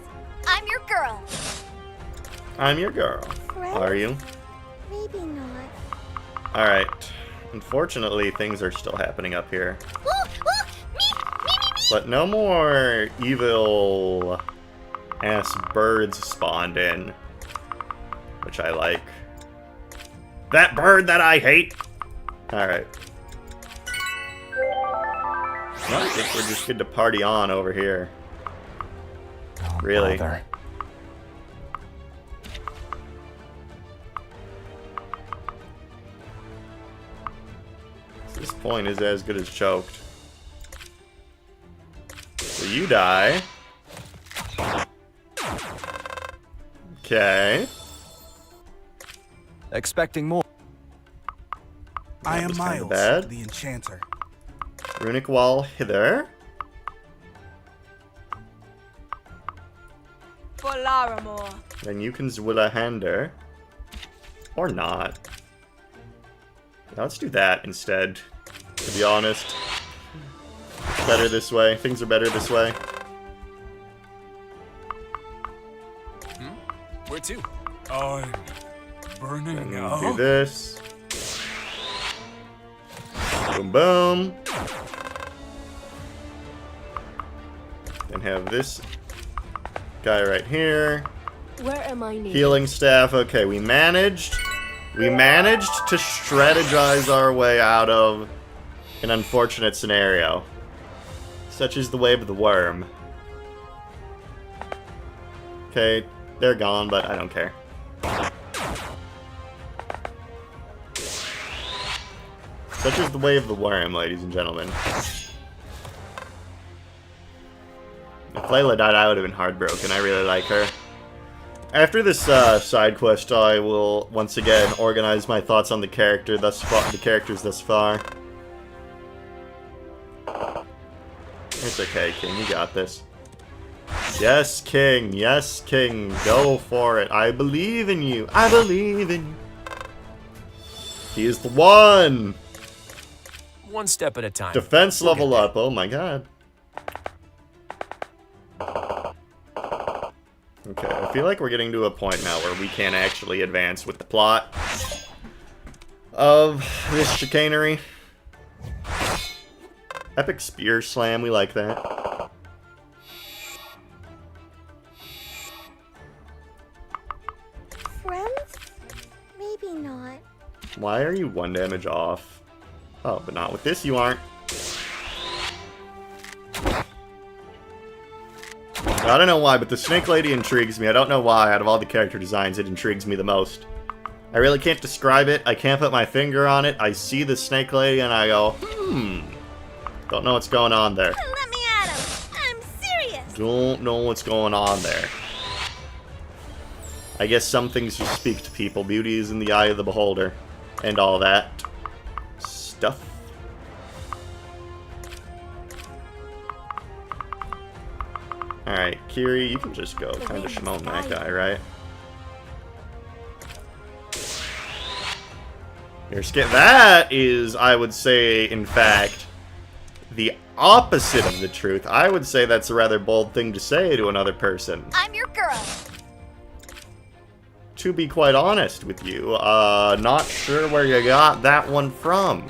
I'm your girl. I'm your girl. Friend? Are you? Maybe not. Alright. Unfortunately, things are still happening up here. Me. But no more evil ass birds spawned in. Which I like. That bird that I hate! Alright. Well, I think we're just good to party on over here. Don't Really? bother. This point is as good as choked. So you die. Okay. Expecting more. I That am was kinda Miles, bad. the enchanter. Runic wall hither. For Laramore. Then you can Zwilla Hander. Or not. Now let's do that instead, to be honest. It's better this way. Things are better this way. Where to? I'm burning And up. do this. Boom, boom. Then have this guy right here. Where am I needed? Healing staff. Okay, we managed to strategize our way out of an unfortunate scenario. Such as the wave of the worm. Okay, they're gone, but I don't care. Such is the way of the worm, ladies and gentlemen. If Layla died, I would have been heartbroken. I really like her. After this side quest, I will once again organize my thoughts on the character thus far. The characters thus far. It's okay, King. You got this. Yes, King. Yes, King. Go for it. I believe in you. I believe in you. He is the one. One step at a time. Defense We'll level get there. up. Oh my god. Okay, I feel like we're getting to a point now where we can't actually advance with the plot of this chicanery. Epic spear slam, we like that. Friends? Maybe not. Why are you 1 damage off? Oh, but not with this, you aren't. I don't know why, but the Snake Lady intrigues me. I don't know why, out of all the character designs, it intrigues me the most. I really can't describe it. I can't put my finger on it. I see the Snake Lady and I go, don't know what's going on there. Let me at him. I'm serious. Don't know what's going on there. I guess some things just speak to people. Beauty is in the eye of the beholder. And all that stuff. Alright, Kiri, you can just go kind of Shimon that guy, right? You're scared. That is, I would say, in fact, the opposite of the truth. I would say that's a rather bold thing to say to another person. I'm your girl. To be quite honest with you, not sure where you got that one from.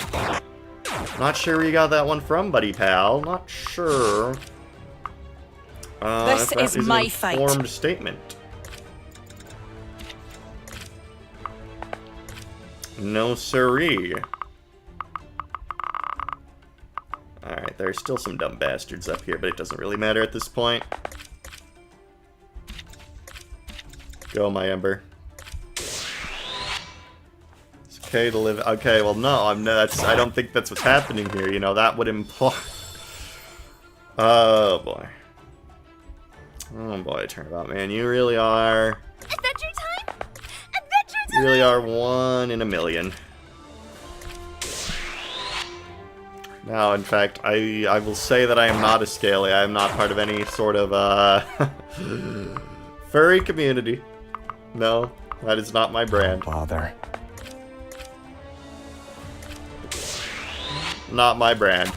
Not sure where you got that one from, buddy pal. Not sure. This if that is my an fight. Informed statement. No siree. Alright, there's still some dumb bastards up here, but it doesn't really matter at this point. Go, my Ember. It's okay to live. Okay, well, no, I don't think that's what's happening here. You know, that would imply. Oh boy. Oh boy, turnabout, man. You really are. Adventure time! Adventure You time! really are one in a million. Now, in fact, I will say that I am not a scaly. I am not part of any sort of furry community. No, that is not my brand. Bother. Not my brand.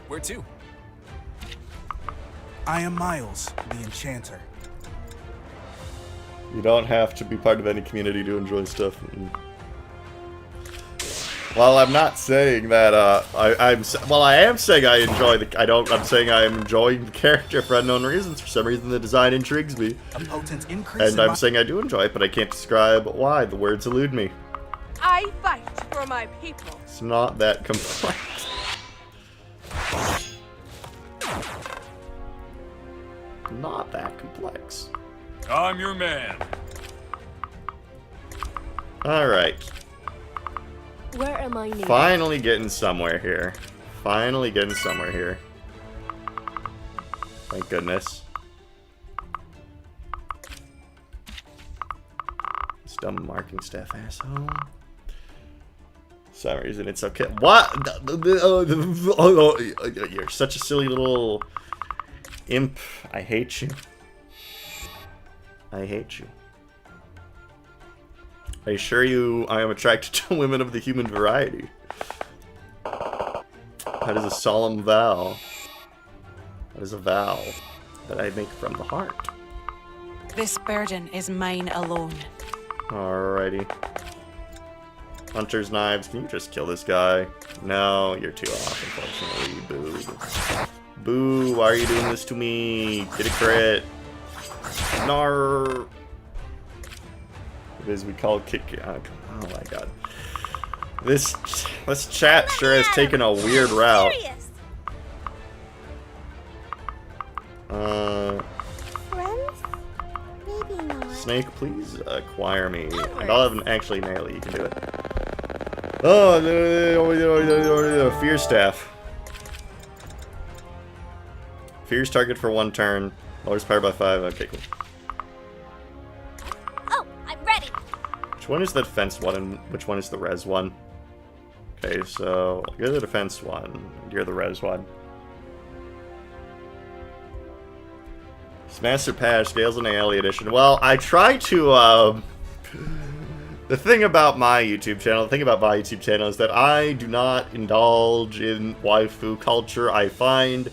Where to? I am Miles, the Enchanter. You don't have to be part of any community to enjoy stuff. Well, I'm not saying that. I am saying I enjoy the. I'm saying I am enjoying the character for unknown reasons. For some reason, the design intrigues me, A potent increase and I'm saying I do enjoy it, but I can't describe why. The words elude me. I fight for my people. It's not that complex. Not that complex. I'm your man. Alright. Where am I needed? Finally getting somewhere here. Finally getting somewhere here. Thank goodness. This dumb marking staff asshole. For some reason it's okay. What? You're such a silly little imp. I hate you. I hate you. I assure you I am attracted to women of the human variety. That is a solemn vow. That is a vow that I make from the heart. This burden is mine alone. Alrighty. Hunter's knives. Can you just kill this guy? No, you're too off, unfortunately. Boo. Boo, why are you doing this to me? Get a crit. Nar. It is we call kick. Oh my god. This chat sure has taken a weird route. Serious. Friends? Maybe not. Snake, please acquire me. And I'll have actually Nayeli, you can do it. Oh, the fear staff. Fear's target for 1 turn. Lowers power by 5. Okay, cool. Oh, I'm ready. Which one is the defense one and which one is the res one? Okay, so you're the defense one. You're the res one. Master Patch, Scales and Nayeli Edition. Well, I try to, the thing about my YouTube channel, is that I do not indulge in waifu culture. I find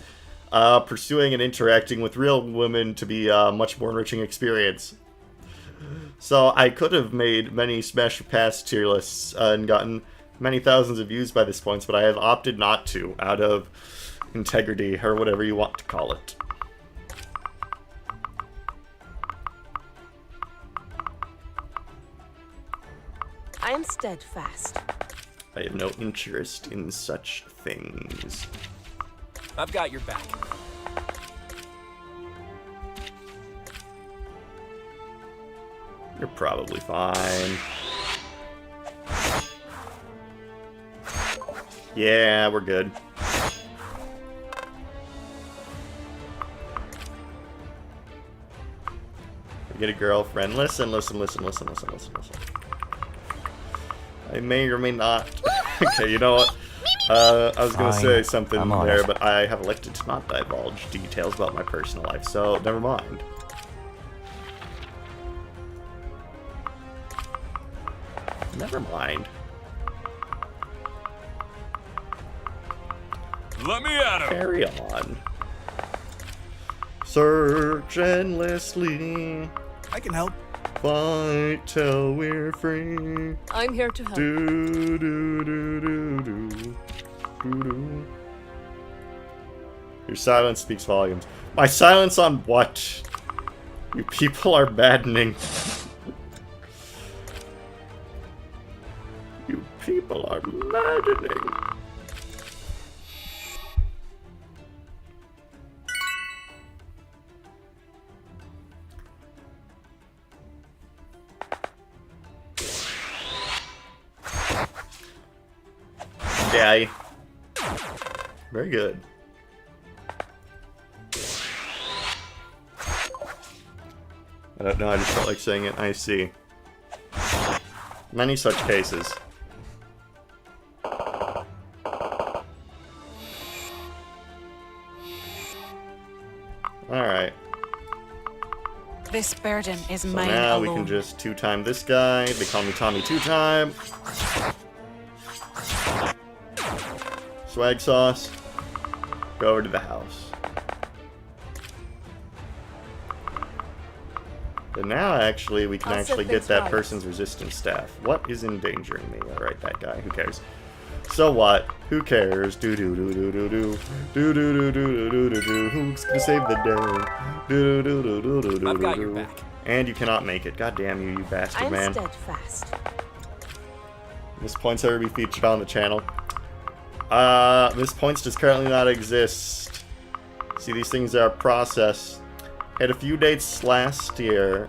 pursuing and interacting with real women to be a much more enriching experience. So I could have made many Smash Pass tier lists and gotten many thousands of views by this point, but I have opted not to, out of integrity, or whatever you want to call it. I am steadfast. I have no interest in such things. I've got your back. You're probably fine. Yeah, we're good. We get a girlfriend. Listen. I may or may not. Okay, you know what? I was gonna say something there, but I have elected to not divulge details about my personal life, so never mind. Never mind. Let me at him. Carry on. Search endlessly. I can help. Fight till we're free. I'm here to help. Do, do, do, do, do, do, do. Your silence speaks volumes. My silence on what? You people are maddening. You people are maddening. Die. Very good. I don't know, I just felt like saying it. I see. Many such cases. Alright. This burden is So mine now alone. we can just two-time this guy. They call me Tommy Two-Time. Swag sauce. Go over to the house. But now, actually, we can I'll set actually get things that right. person's resistance staff. What is endangering me? Alright, that guy. Who cares? So what? Who cares? Do do do do do do do do do do do do do do. Who's gonna save the day? Do do do do do do I've got your do. back. And you cannot make it. God damn you, you bastard I'm man. steadfast. Miss Points ever be featured on the channel? Miss Points does currently not exist. See, these things are processed. Had a few dates last year.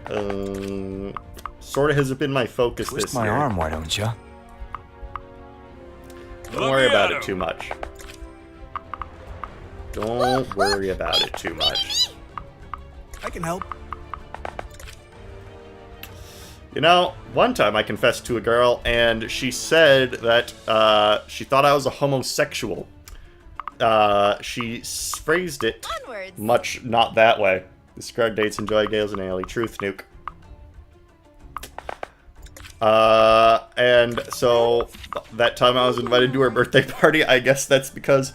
Sort of has been my focus Twist this my year. arm, why don't ya? Don't worry about it too much. Don't worry about it too much. I can help. You know, one time I confessed to a girl, and she said that she thought I was a homosexual. She phrased it Onwards. much not that way. Discard dates, enjoy gales, and Nayeli. Truth nuke. And so that time I was invited to her birthday party, I guess that's because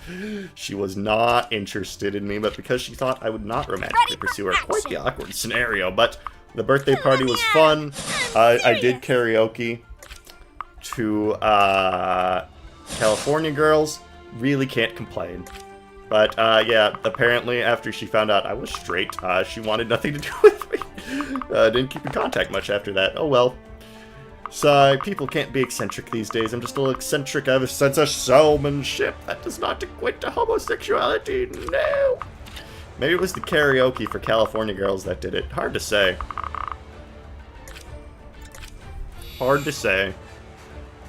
she was not interested in me, but because she thought I would not romantically pursue her. Quite the awkward scenario, but the birthday party was fun. I did karaoke to California Girls. Really can't complain. But yeah, apparently after she found out I was straight, she wanted nothing to do with me. Didn't keep in contact much after that. Oh well. So, people can't be eccentric these days. I'm just a little eccentric. I have a sense of showmanship. That does not equate to homosexuality. No. Maybe it was the karaoke for California Girls that did it. Hard to say. Hard to say.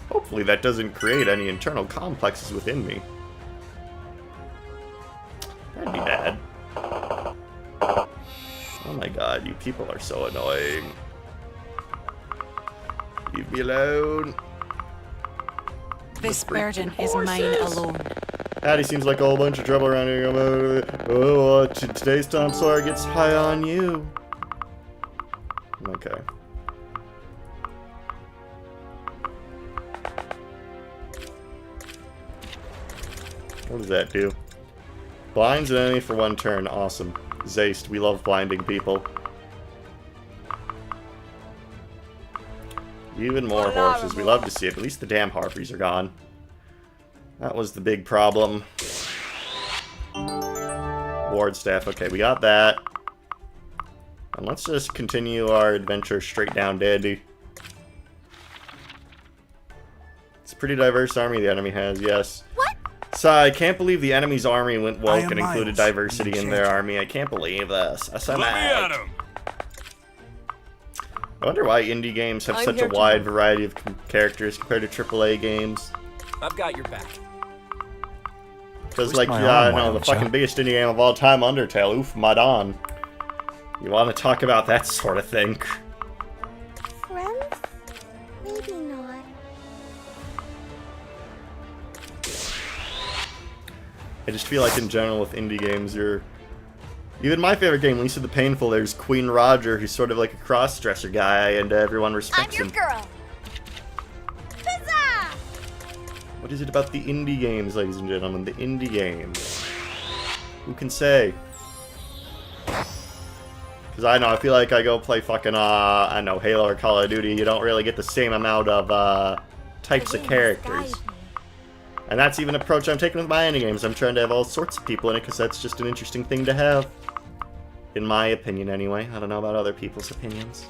Hopefully that doesn't create any internal complexes within me. That'd be bad. Oh my god, you people are so annoying. Leave me alone. This The freaking burden is mine horses. alone. Patty seems like a whole bunch of trouble around here. Oh, today's Tom Sawyer gets high on you. Okay. What does that do? Blinds an enemy for one turn. Awesome. Zaste, we love blinding people. Even more horses. We love to see it. At least the damn harpies are gone. That was the big problem. Ward staff. Okay, we got that. And let's just continue our adventure straight down dandy. It's a pretty diverse army the enemy has, yes. What? So I can't believe the enemy's army went woke am and included Miles, diversity the in their enchanter. army. I can't believe this. Let me at him. I wonder why indie games have I'm such a here to wide help. variety of characters compared to AAA games. I've got your back. Because, Twist like, my yeah, I arm, why know, the don't ya? fucking biggest indie game of all time, Undertale. Oof, madon. You want to talk about that sort of thing? Friends? Maybe not. I just feel like in general with indie games, you're... Even my favorite game, Lisa the Painful, there's Queen Roger, who's sort of like a cross-dresser guy, and everyone I'm respects your him. girl. What is it about the indie games, ladies and gentlemen? The indie games. Who can say? Because I feel like I go play fucking, I don't know, Halo or Call of Duty, you don't really get the same amount of, types of characters. And that's even an approach I'm taking with my indie games. I'm trying to have all sorts of people in it, because that's just an interesting thing to have. In my opinion, anyway. I don't know about other people's opinions.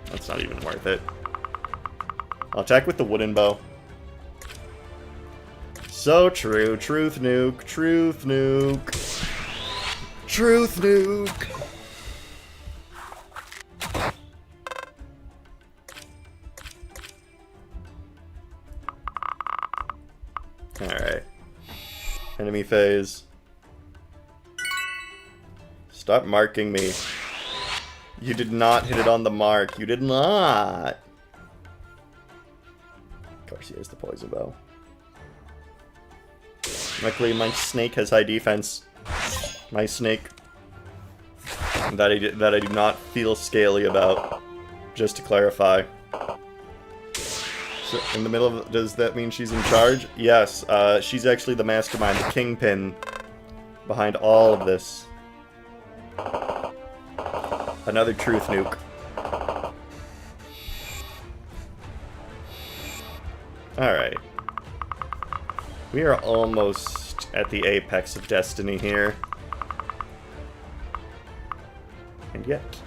That's not even worth it. I'll attack with the wooden bow. So true. Truth nuke. Truth nuke. Truth nuke. Alright. Enemy phase. Stop marking me. You did not hit it on the mark. You did not. Of course he has the poison bow. Luckily, my snake has high defense. My snake. That I do not feel scaly about. Just to clarify. So, in the middle of... Does that mean she's in charge? Yes. She's actually the mastermind, the kingpin behind all of this. Another truth nuke. Alright. We are almost at the apex of destiny here. And yet.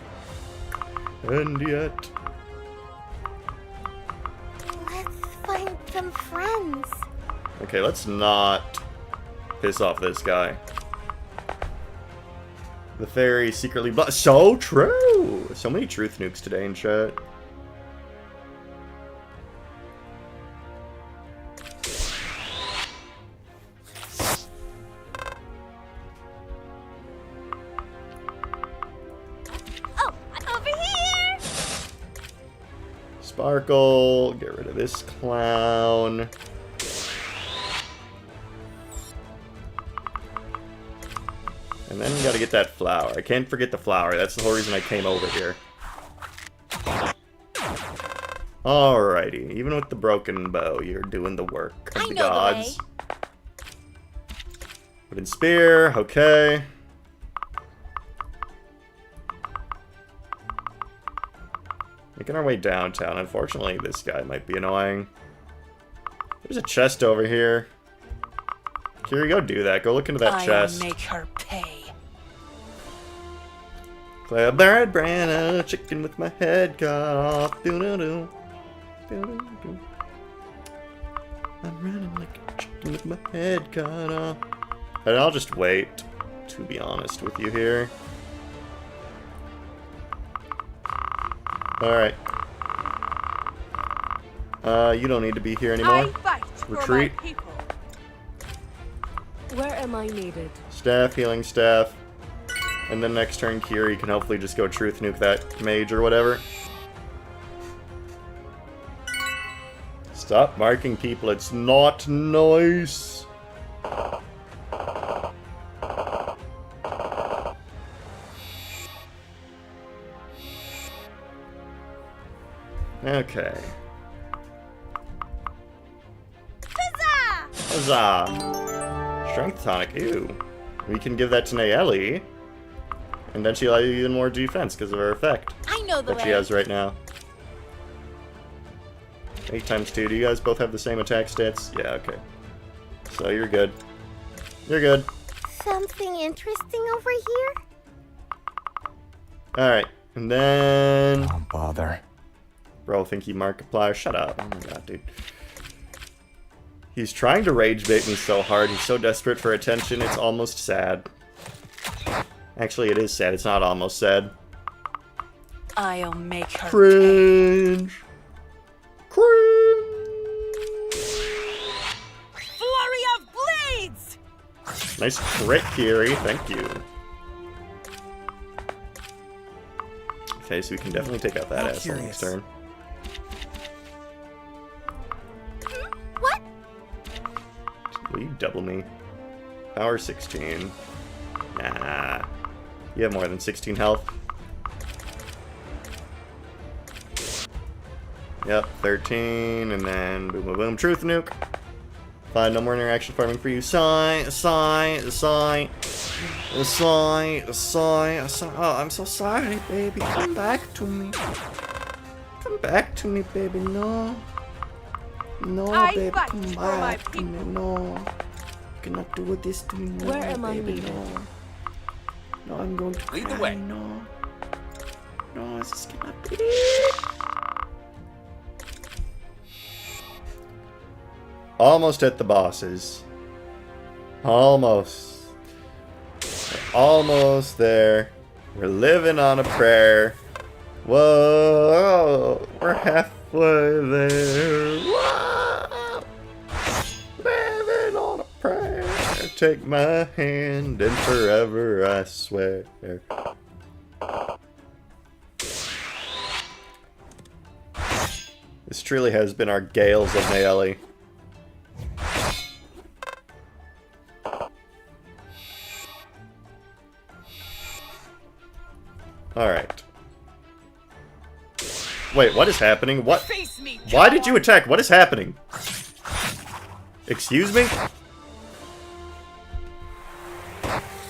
And yet. Let's find some friends. Okay, let's not piss off this guy. The fairy secretly so true! So many truth nukes today in chat. Oh, over here! Sparkle, get rid of this clown. And then we gotta get that flower. I can't forget the flower. That's the whole reason I came over here. Alrighty. Even with the broken bow, you're doing the work of the gods. Wooden spear. Okay. Making our way downtown. Unfortunately, this guy might be annoying. There's a chest over here. Kiri, go do that. Go look into that chest. I'll make her pay. Claire bird brand, chicken with my head cut off. Doo-doo-doo. Doo-doo-doo. I'm running like a chicken with my head cut off. And I'll just wait, to be honest with you here. Alright. You don't need to be here anymore. I fight Retreat. for my people. Where am I needed? Staff, healing staff. And then next turn, Kiri can hopefully just go truth nuke that mage or whatever. Stop marking people, it's not nice. Okay. Huzzah! Huzzah! Strength tonic, ew. We can give that to Nayeli. And then she'll have even more defense because of her effect I know the that way. she has right now. 8 times 2. Do you guys both have the same attack stats? Yeah, okay. So you're good. You're good. Something interesting over here? Alright. And then... Don't bother. Bro, think he Markiplier? Shut up. Oh my god, dude. He's trying to rage bait me so hard. He's so desperate for attention. It's almost sad. Actually, it is sad. It's not almost sad. I'll make her pay. Cringe. Cringe. Flurry of blades! Nice crit, Kiri. Thank you. Okay, so we can definitely take out that I'm asshole next turn. What? Will you double me? Power 16. Nah. You have more than 16 health. Yep, 13, and then boom, boom, boom, truth nuke. Fine, no more interaction farming for you. Sigh. Oh, I'm so sorry, baby. Come back to me. Come back to me, baby. No. No, I baby. fight Come for my back to me. No. You cannot do this to me. No, Where am I baby. needed? No. No, I'm going to Lead the cry. way. No. No, this cannot be. Almost at the bosses. Almost. We're almost there. We're living on a prayer. Whoa, we're halfway there. Whoa, living on a prayer. Take my hand and forever I swear. This truly has been our Gales of Nayeli. Alright. Wait, what is happening? What? Face me, Why did you attack? What is happening? Excuse me?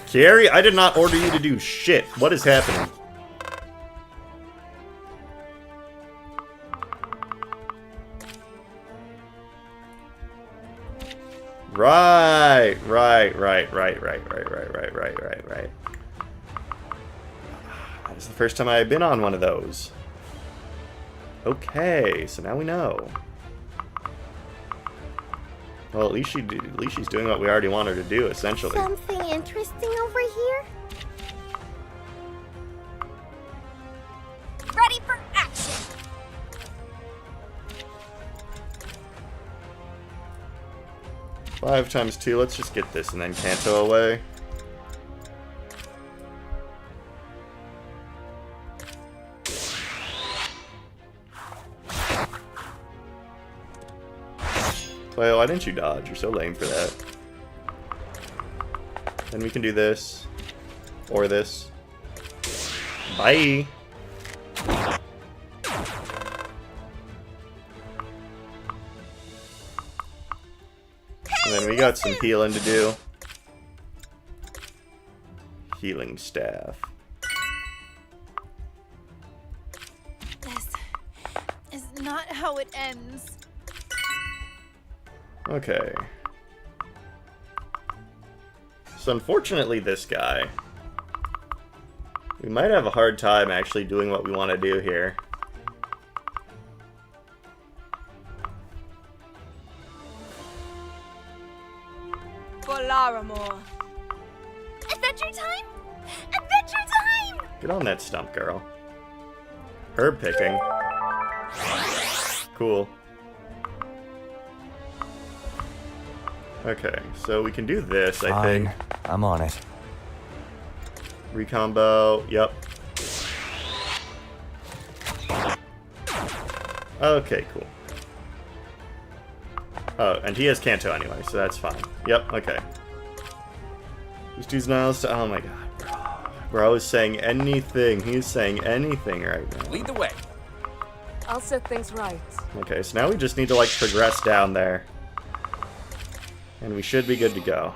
Carrie, I did not order you to do shit. What is happening? Right. That is the first time I've been on one of those. Okay, so now we know. Well, at least she's doing what we already want her to do, essentially. Something interesting over here? Ready for action! 5 times 2, let's just get this and then Kanto away. Well, why didn't you dodge? You're so lame for that. Then we can do this. Or this. Bye! And then we got some healing to do. Healing staff. This is not how it ends. Okay. So unfortunately this guy, we might have a hard time actually doing what we want to do here. For Laramore. Adventure time! Adventure time! Get on that stump, girl. Herb picking. Cool. Okay, so we can do this, I think. Fine. I'm on it. Recombo, yep. Okay, cool. Oh, and he has Kanto anyway, so that's fine. Yep, okay. Just use Niles to... Oh my god, bro. Bro is saying anything. He's saying anything right now. Lead the way. I'll set things right. Okay, so now we just need to, like, progress down there. And we should be good to go.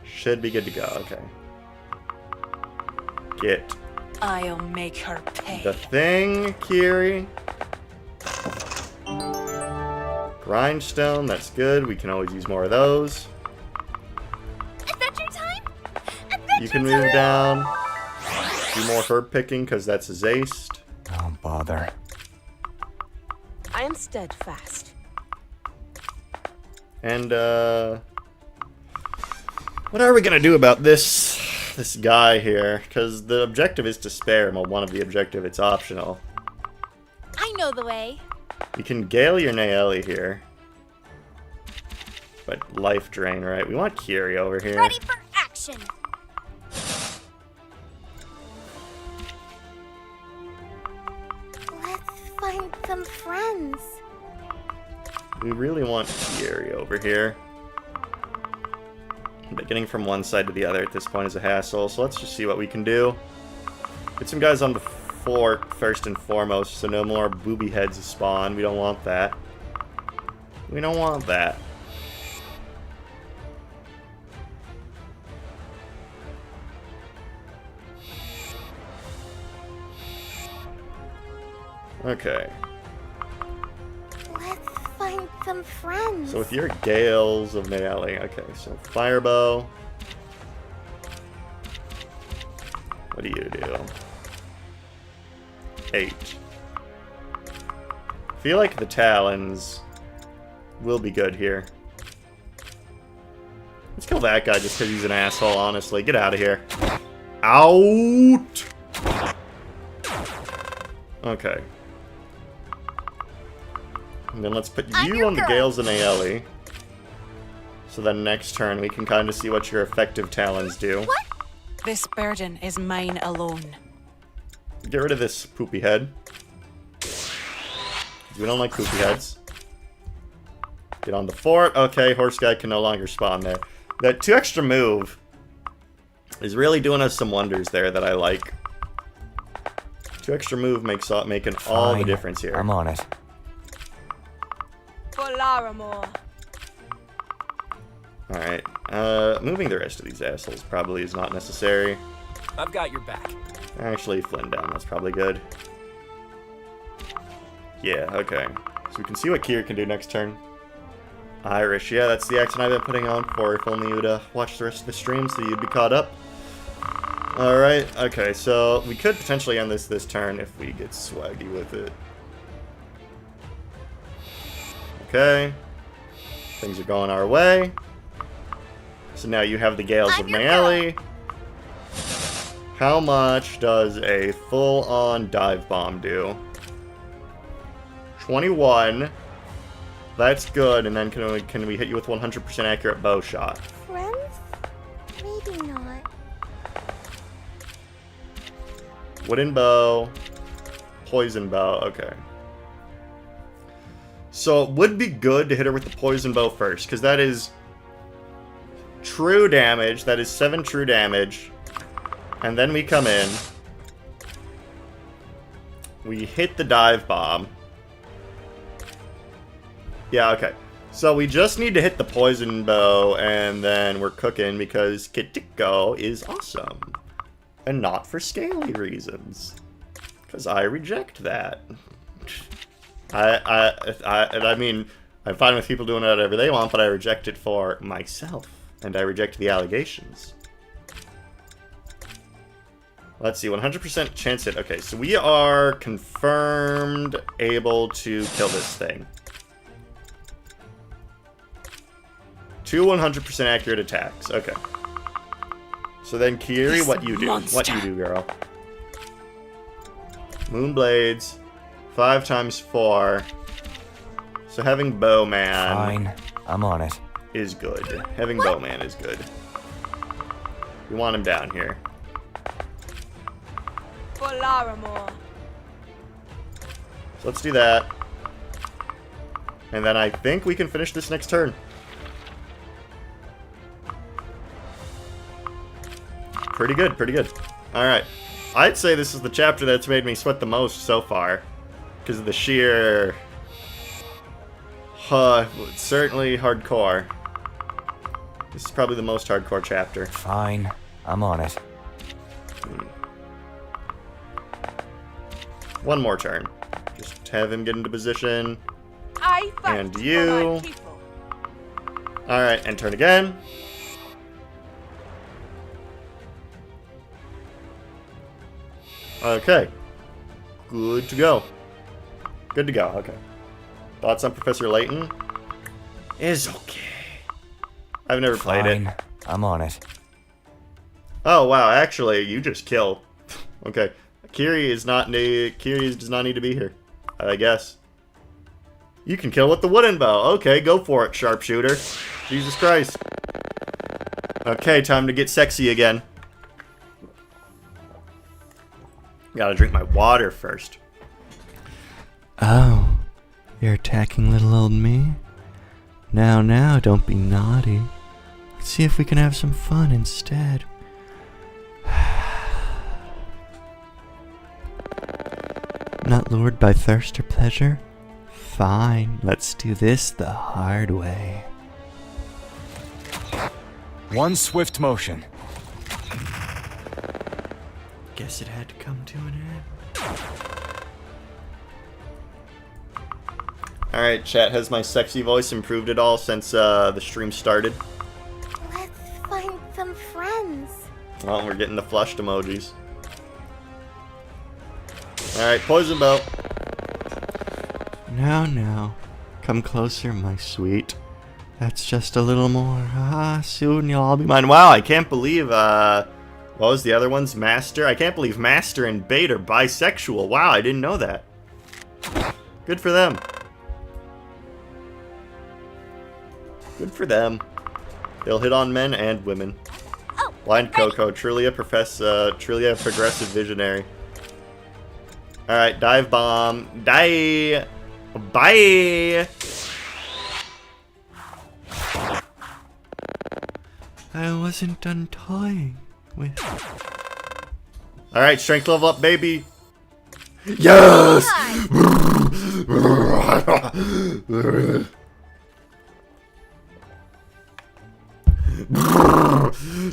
Should be good to go, okay. Get I'll make her pay. the thing, Kiri. Grindstone, that's good. We can always use more of those. Adventure time! Adventure You can move down. Do more herb picking, because that's a Zaced. Don't bother. I am steadfast. And, what are we gonna do about this guy here? Because the objective is to spare him. Well, one of the objective, it's optional. I know the way. You can Gale your Nayeli here. But life drain, right? We want Kiri over here. Ready for action! Let's find some friends. We really want Kiri over here. But getting from one side to the other at this point is a hassle, so let's just see what we can do. Get some guys on the fort first and foremost, so no more booby heads spawn. We don't want that. We don't want that. Okay. Let's find some friends. So with your Gales of Nayeli, okay, so Firebow. What do you do? 8. I feel like the Talons will be good here. Let's kill that guy just because he's an asshole, honestly. Get out of here. Out! Okay. And then let's put you on the Gales and Nayeli. So then next turn we can kind of see what your effective Talons do. What? This burden is mine alone. Get rid of this poopy head. We don't like poopy heads. Get on the fort. Okay, horse guy can no longer spawn there. That 2 extra move is really doing us some wonders there that I like. 2 extra move making all the difference here. I'm on it. For Laramore. Alright, moving the rest of these assholes probably is not necessary. I've got your back. Actually, Flynn down, that's probably good. Yeah, okay. So we can see what Kier can do next turn. Irish, yeah, that's the accent I've been putting on for. If only you'd watch the rest of the stream so you'd be caught up. Alright, okay, so we could potentially end this turn if we get swaggy with it. Okay. Things are going our way. So now you have the Gales of Nayeli. How much does a full-on dive bomb do? 21. That's good, and then can we hit you with 100% accurate bow shot? Friends? Maybe not. Wooden bow. Poison bow, okay. So it would be good to hit her with the poison bow first, because that is true damage. That is 7 true damage. And then we come in. We hit the dive bomb. Yeah, okay. So we just need to hit the poison bow, and then we're cooking, because Kitiko is awesome. And not for scaly reasons. Because I reject that. I mean, I'm fine with people doing whatever they want, but I reject it for myself. And I reject the allegations. Let's see, 100% chance hit. Okay, so we are confirmed able to kill this thing. 2 100% accurate attacks. Okay. So then, Kiri, what you do? What you do, girl? Moonblades. 5 times 4. So having Bowman... Fine. I'm on it. ...is good. Having Bowman is good. We want him down here. For Laramore. So let's do that. And then I think we can finish this next turn. Pretty good, pretty good. Alright. I'd say this is the chapter that's made me sweat the most so far. Because of the sheer... certainly hardcore. This is probably the most hardcore chapter. Fine. I'm on it. One more turn. Just have him get into position. I fight And for you. my people. Alright, and turn again. Okay. Good to go. Good to go, okay. Thoughts on Professor Layton? Is okay. I've never played it. Fine. I'm on it. Oh wow, actually, you just kill. Okay. Kiri does not need to be here, I guess. You can kill with the wooden bow. Okay, go for it, sharpshooter. Jesus Christ. Okay, time to get sexy again. Gotta drink my water first. Oh, you're attacking little old me? Now, don't be naughty. Let's see if we can have some fun instead. Not lured by thirst or pleasure? Fine, let's do this the hard way. One swift motion. Guess it had to come to an end. Alright, chat, has my sexy voice improved at all since the stream started? Let's find some friends. Well, we're getting the flushed emojis. Alright, poison belt. Now. Come closer, my sweet. That's just a little more. Soon you'll all be mine. Wow, I can't believe, what was the other ones? Master? I can't believe Master and Bait are bisexual. Wow, I didn't know that. Good for them. Good for them. They'll hit on men and women. Oh, Blind Coco, truly a progressive visionary. Alright, dive bomb. Die! Bye! I wasn't done toying with... Alright, strength level up, baby! Yes!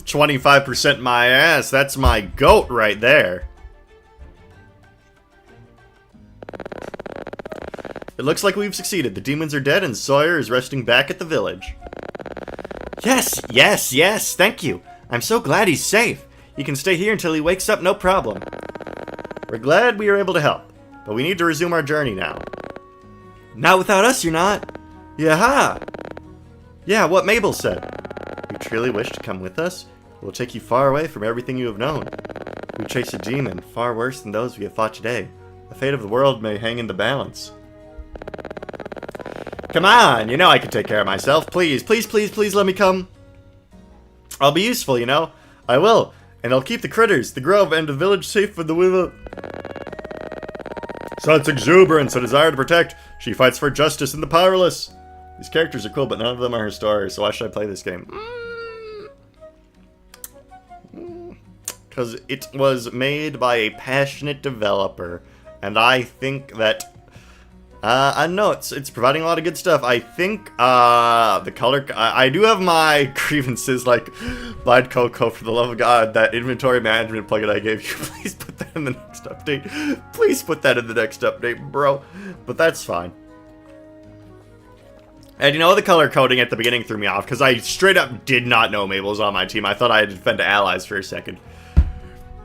25% my ass, that's my goat right there. It looks like we've succeeded. The demons are dead and Sawyer is resting back at the village. Yes, thank you. I'm so glad he's safe. He can stay here until he wakes up, no problem. We're glad we were able to help, but we need to resume our journey now. Not without us, you're not. Yeah, what Mabel said. You truly wish to come with us? It will take you far away from everything you have known. We chase a demon, far worse than those we have fought today. The fate of the world may hang in the balance. Come on, you know I can take care of myself. Please let me come. I'll be useful, you know. I will, and I'll keep the critters, the grove, and the village safe for the women. Such exuberance, a desire to protect. She fights for justice and the powerless. These characters are cool, but none of them are her story, so why should I play this game? Because it was made by a passionate developer, and I think that... I know it's providing a lot of good stuff. I think, the color... I do have my grievances, like, Blind Coco, for the love of God, that inventory management plugin I gave you, please put that in the next update. Please put that in the next update, bro. But that's fine. And you know, the color coding at the beginning threw me off, because I straight up did not know Mabel was on my team. I thought I had to defend allies for a second.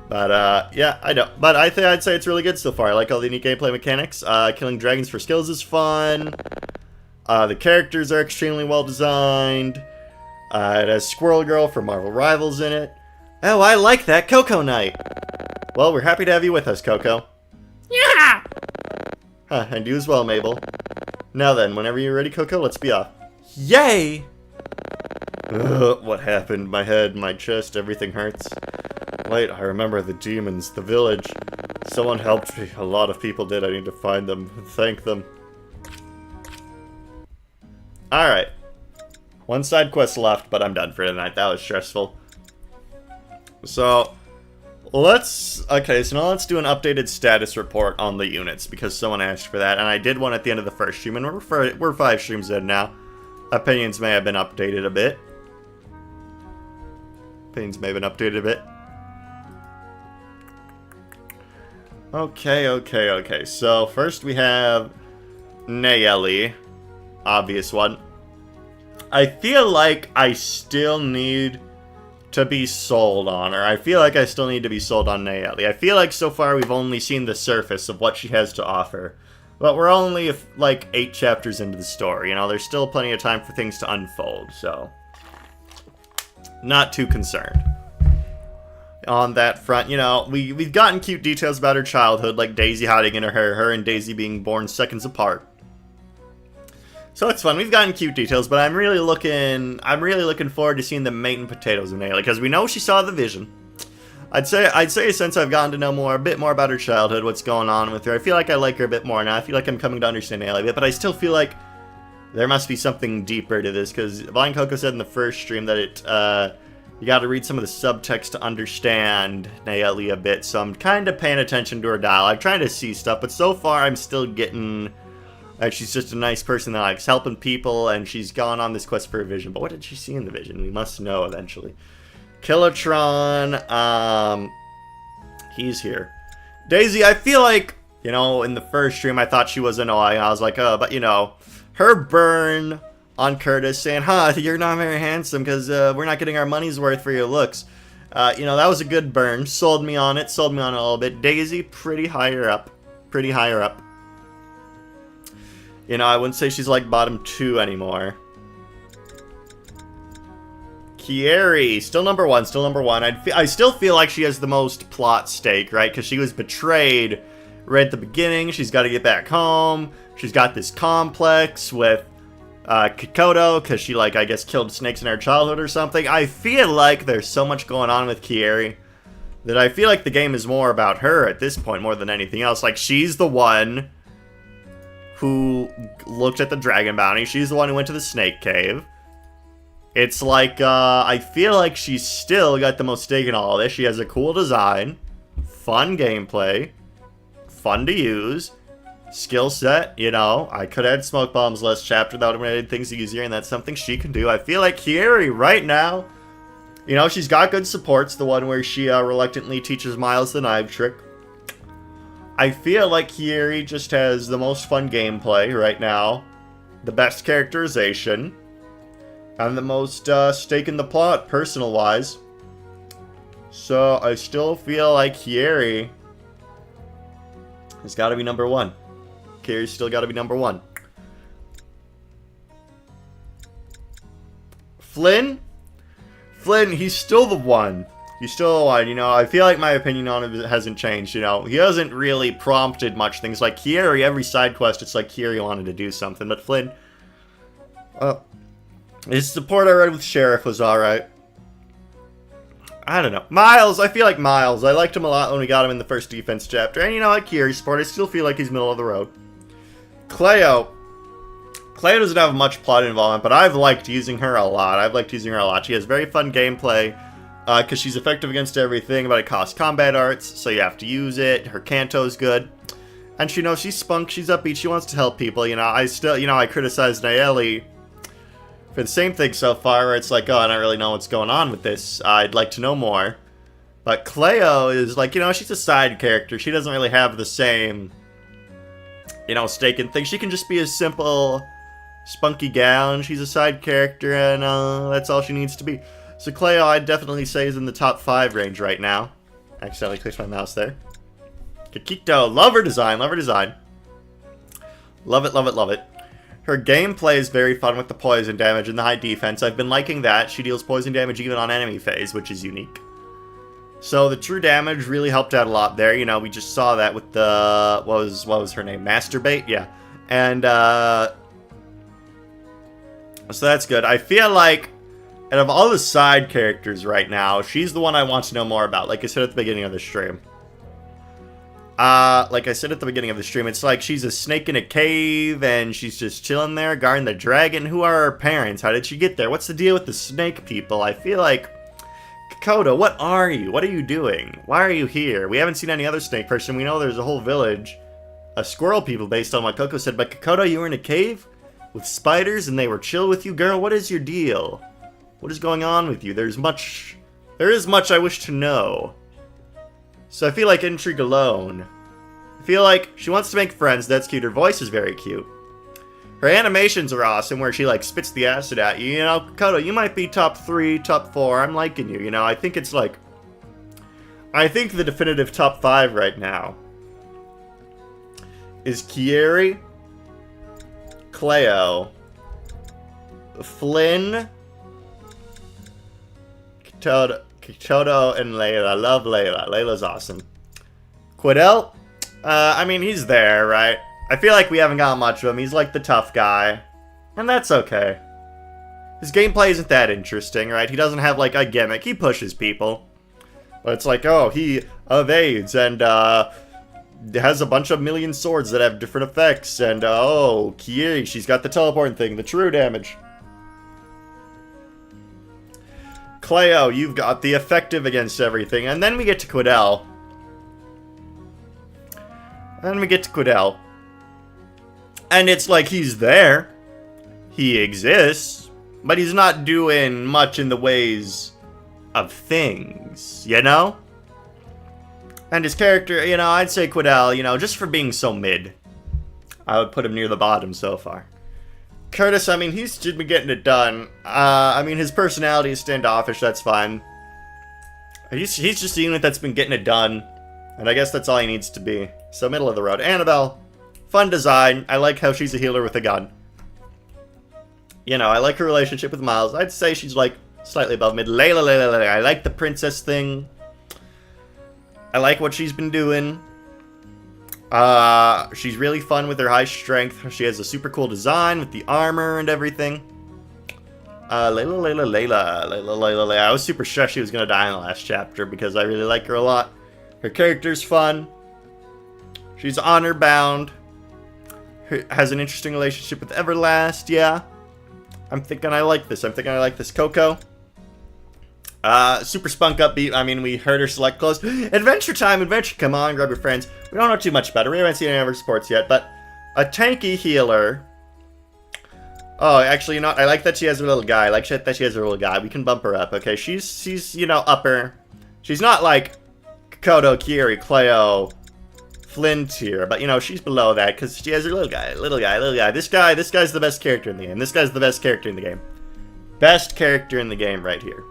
But, yeah, I know. But I'd say it's really good so far. I like all the unique gameplay mechanics. Killing dragons for skills is fun. The characters are extremely well designed. It has Squirrel Girl from Marvel Rivals in it. Oh, I like that Coco Night. Well, we're happy to have you with us, Coco. Yeah! Huh, and you as well, Mabel. Now then, whenever you're ready, Coco, let's be off. Yay! Ugh, what happened? My head, my chest, everything hurts. Wait, I remember the demons, the village. Someone helped me. A lot of people did. I need to find them and thank them. Alright. One side quest left, but I'm done for tonight. That was stressful. So, okay, so now let's do an updated status report on the units, because someone asked for that, and I did one at the end of the first stream, and we're 5 streams in now. Opinions may have been updated a bit. Okay. So, first we have Nayeli. Obvious one. I feel like I still need to be sold on her. I feel like I still need to be sold on Nayeli. I feel like so far we've only seen the surface of what she has to offer. But we're only, like, 8 chapters into the story. You know, there's still plenty of time for things to unfold, so... not too concerned. On that front, you know, we've gotten cute details about her childhood, like Daisy hiding in her hair, her and Daisy being born seconds apart. So it's fun. We've gotten cute details, but I'm really looking forward to seeing the meat and potatoes of Nayeli, because we know she saw the vision. I'd say since I've gotten to know a bit more about her childhood, what's going on with her, I feel like I like her a bit more now. I feel like I'm coming to understand Nayeli a bit, but I still feel like There must be something deeper to this, because Blind Coco said in the first stream that you gotta read some of the subtext to understand Nayeli a bit, so I'm kind of paying attention to her dialogue, trying to see stuff, but so far I'm still getting that she's just a nice person that likes helping people, and she's gone on this quest for a vision. But what did she see in the vision? We must know eventually. Kilotron, he's here. Daisy, I feel like, you know, in the first stream I thought she was annoying. I was like, oh, but you know, her burn on Curtis saying, you're not very handsome because we're not getting our money's worth for your looks. You know, that was a good burn. Sold me on it a little bit. Daisy, pretty higher up. You know, I wouldn't say she's like bottom 2 anymore. Kieri, still number one. I still feel like she has the most plot stake, right? Because she was betrayed right at the beginning. She's got to get back home. She's got this complex with Kikoto, because she, like, I guess killed snakes in her childhood or something. I feel like there's so much going on with Kieri that I feel like the game is more about her at this point more than anything else. Like, she's the one who looked at the dragon bounty. She's the one who went to the snake cave. It's like, I feel like she's still got the most stake in all of this. She has a cool design, fun gameplay, fun to use, skill set, you know. I could add smoke bombs last chapter. That would have made things easier, and that's something she can do. I feel like Kieri right now, you know, she's got good supports. The one where she reluctantly teaches Miles the knife trick. I feel like Kieri just has the most fun gameplay right now, the best characterization, and the most stake in the plot, personal-wise. So I still feel like Kieri has got to be number 1. Kieri's still got to be number 1. Flynn, he's still the one. He's still the one, you know. I feel like my opinion on him hasn't changed, you know. He hasn't really prompted much things. Like Kieri, every side quest, it's like Kieri wanted to do something. But Flynn, his support I read with Sheriff was alright. I don't know. Miles, I feel like Miles. I liked him a lot when we got him in the first defense chapter. And you know, like Kieri's support, I still feel like he's middle of the road. Cleo doesn't have much plot involvement, but I've liked using her a lot. She has very fun gameplay, because she's effective against everything, but it costs combat arts, so you have to use it. Her Kanto's good. And she, you know, she's spunk, she's upbeat, she wants to help people, you know. I criticized Nayeli for the same thing so far, where it's like, oh, I don't really know what's going on with this. I'd like to know more. But Cleo is like, you know, she's a side character. She doesn't really have the same, you know, stake in things. She can just be a simple, spunky gal, and she's a side character, and that's all she needs to be. So Cleo, I'd definitely say, is in the top 5 range right now. Accidentally clicked my mouse there. Kikito, love her design. Love it. Her gameplay is very fun with the poison damage and the high defense. I've been liking that. She deals poison damage even on enemy phase, which is unique. So the true damage really helped out a lot there. You know, we just saw that with the, what was her name? Masturbate? Yeah. And, so that's good. I feel like, out of all the side characters right now, she's the one I want to know more about, like I said at the beginning of the stream. It's like she's a snake in a cave, and she's just chilling there, guarding the dragon. Who are her parents? How did she get there? What's the deal with the snake people? I feel like, Kikoto, what are you? What are you doing? Why are you here? We haven't seen any other snake person. We know there's a whole village of squirrel people based on what Coco said, but Kikoto, you were in a cave with spiders, and they were chill with you? Girl, what is your deal? What is going on with you? There is much I wish to know. So I feel like intrigue alone. I feel like she wants to make friends. That's cute. Her voice is very cute. Her animations are awesome, where she, like, spits the acid at you. You know, Koto, you might be top 3, top 4. I'm liking you, you know. I think it's, like, I think the definitive top 5 right now is Kieri, Cleo, Flynn, Kikoto, and Layla. I love Layla. Layla's awesome. Quidel? I mean, he's there, right? I feel like we haven't got much of him. He's like the tough guy. And that's okay. His gameplay isn't that interesting, right? He doesn't have, like, a gimmick. He pushes people. But it's like, oh, he evades and, has a bunch of million swords that have different effects, and oh, Kieri, she's got the teleporting thing, the true damage. Cleo, you've got the effective against everything, and then we get to Quidel. And it's like he's there. He exists, but he's not doing much in the ways of things, you know? And his character, you know, I'd say Quidel, you know, just for being so mid, I would put him near the bottom so far. Curtis, I mean, he's just been getting it done. I mean, his personality is standoffish, that's fine. He's just a unit that's been getting it done, and I guess that's all he needs to be. So, middle of the road. Annabelle, fun design. I like how she's a healer with a gun. You know, I like her relationship with Miles. I'd say she's, like, slightly above mid. Layla. I like the princess thing. I like what she's been doing. She's really fun with her high strength. She has a super cool design with the armor and everything. Layla. I was super stressed she was gonna die in the last chapter because I really like her a lot. Her character's fun. She's honor bound. Has an interesting relationship with Everlast, yeah. I'm thinking I like this. Coco. Super spunk upbeat. I mean, we heard her select close. Adventure time, come on, grab your friends. We don't know too much about her. We haven't seen any of her sports yet, but a tanky healer. Oh, actually, you know, I like that she has her little guy. I like that she has her little guy. We can bump her up, okay? She's you know, upper. She's not like Kodo, Kieri, Cleo, Flynn tier, but you know, she's below that because she has her little guy. This guy's the best character in the game. Best character in the game right here.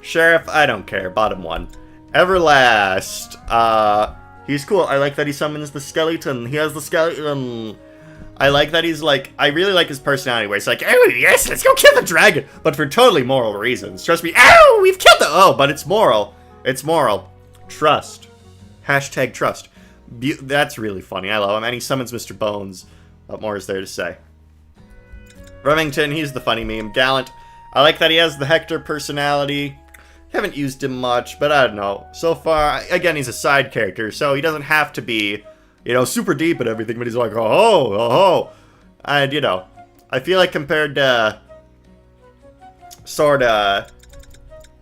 Sheriff, I don't care. Bottom one. Everlast. He's cool. I like that he summons the skeleton. He has the skeleton. I like that he's like, I really like his personality where he's like, oh yes, let's go kill the dragon. But for totally moral reasons. Trust me. Ow, we've killed the, oh, but it's moral. It's moral. Trust. Hashtag trust. That's really funny. I love him. And he summons Mr. Bones. What more is there to say? Remington, he's the funny meme. Gallant. I like that he has the Hector personality. Haven't used him much, but I don't know. So far, again, he's a side character, so he doesn't have to be, you know, super deep and everything, but he's like, oh. And, you know, I feel like compared to sorta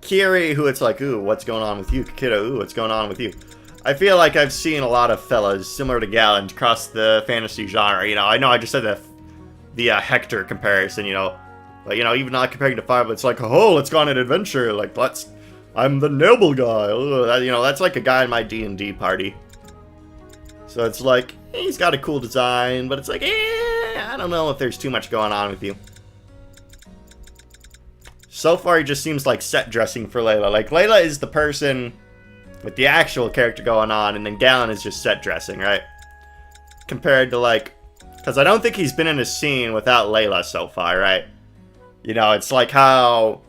Kieri, who it's like, ooh, what's going on with you? Kiddo, ooh, what's going on with you? I feel like I've seen a lot of fellas similar to Gallant across the fantasy genre. You know I just said the Hector comparison, you know. But, you know, even not comparing to Fire, but it's like, oh, let's go on an adventure. Like, I'm the noble guy. You know, that's like a guy in my D&D party. So it's like, he's got a cool design, but it's like, I don't know if there's too much going on with you. So far, he just seems like set dressing for Layla. Like, Layla is the person with the actual character going on, and then Gallon is just set dressing, right? Compared to, like, because I don't think he's been in a scene without Layla so far, right? You know, it's like how,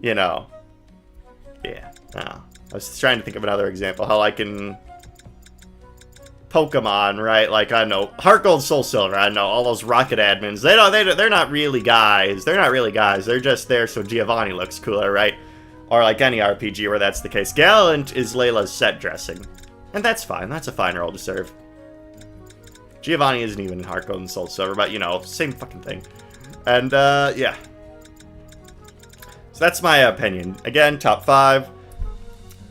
you know, yeah, I was trying to think of another example, how like in Pokemon, right, like, I know, Heart Gold, Soul Silver, I know, all those rocket admins, they're not really guys, they're just there so Giovanni looks cooler, right, or like any RPG where that's the case. Gallant is Layla's set dressing, and that's fine, that's a fine role to serve. Giovanni isn't even in Heart Gold and Soul Silver, but, you know, same fucking thing. And, yeah. So that's my opinion. Again, top 5.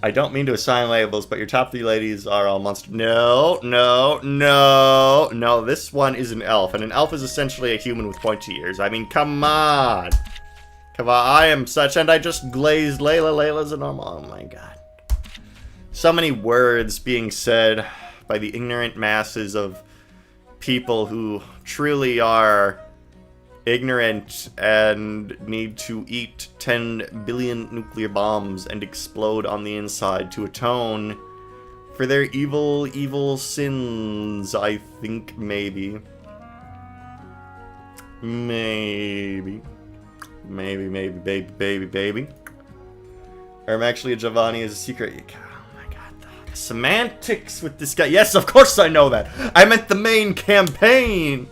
I don't mean to assign labels, but your top 3 ladies are all monsters. No. This one is an elf, and an elf is essentially a human with pointy ears. I mean, come on. I am such, and I just glazed Layla. Layla's a normal, oh my god. So many words being said by the ignorant masses of people who truly are ignorant and need to eat 10 billion nuclear bombs and explode on the inside to atone for their evil sins, I think, maybe. Maybe, baby. Or I'm actually a Giovanni is a secret. Semantics with this guy. Yes, of course I know that. I meant the main campaign.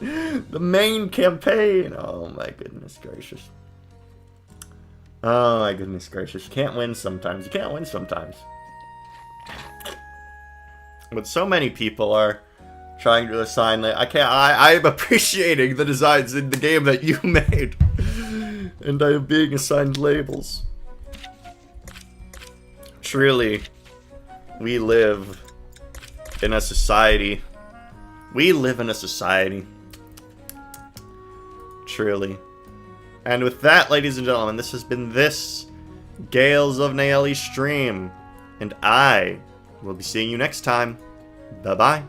The main campaign. Oh my goodness gracious. You can't win sometimes. But so many people are trying to assign. I'm appreciating the designs in the game that you made, and I am being assigned labels. Truly, we live in a society. We live in a society. Truly. And with that, ladies and gentlemen, this has been this Gales of Nayeli stream, and I will be seeing you next time. Bye-bye.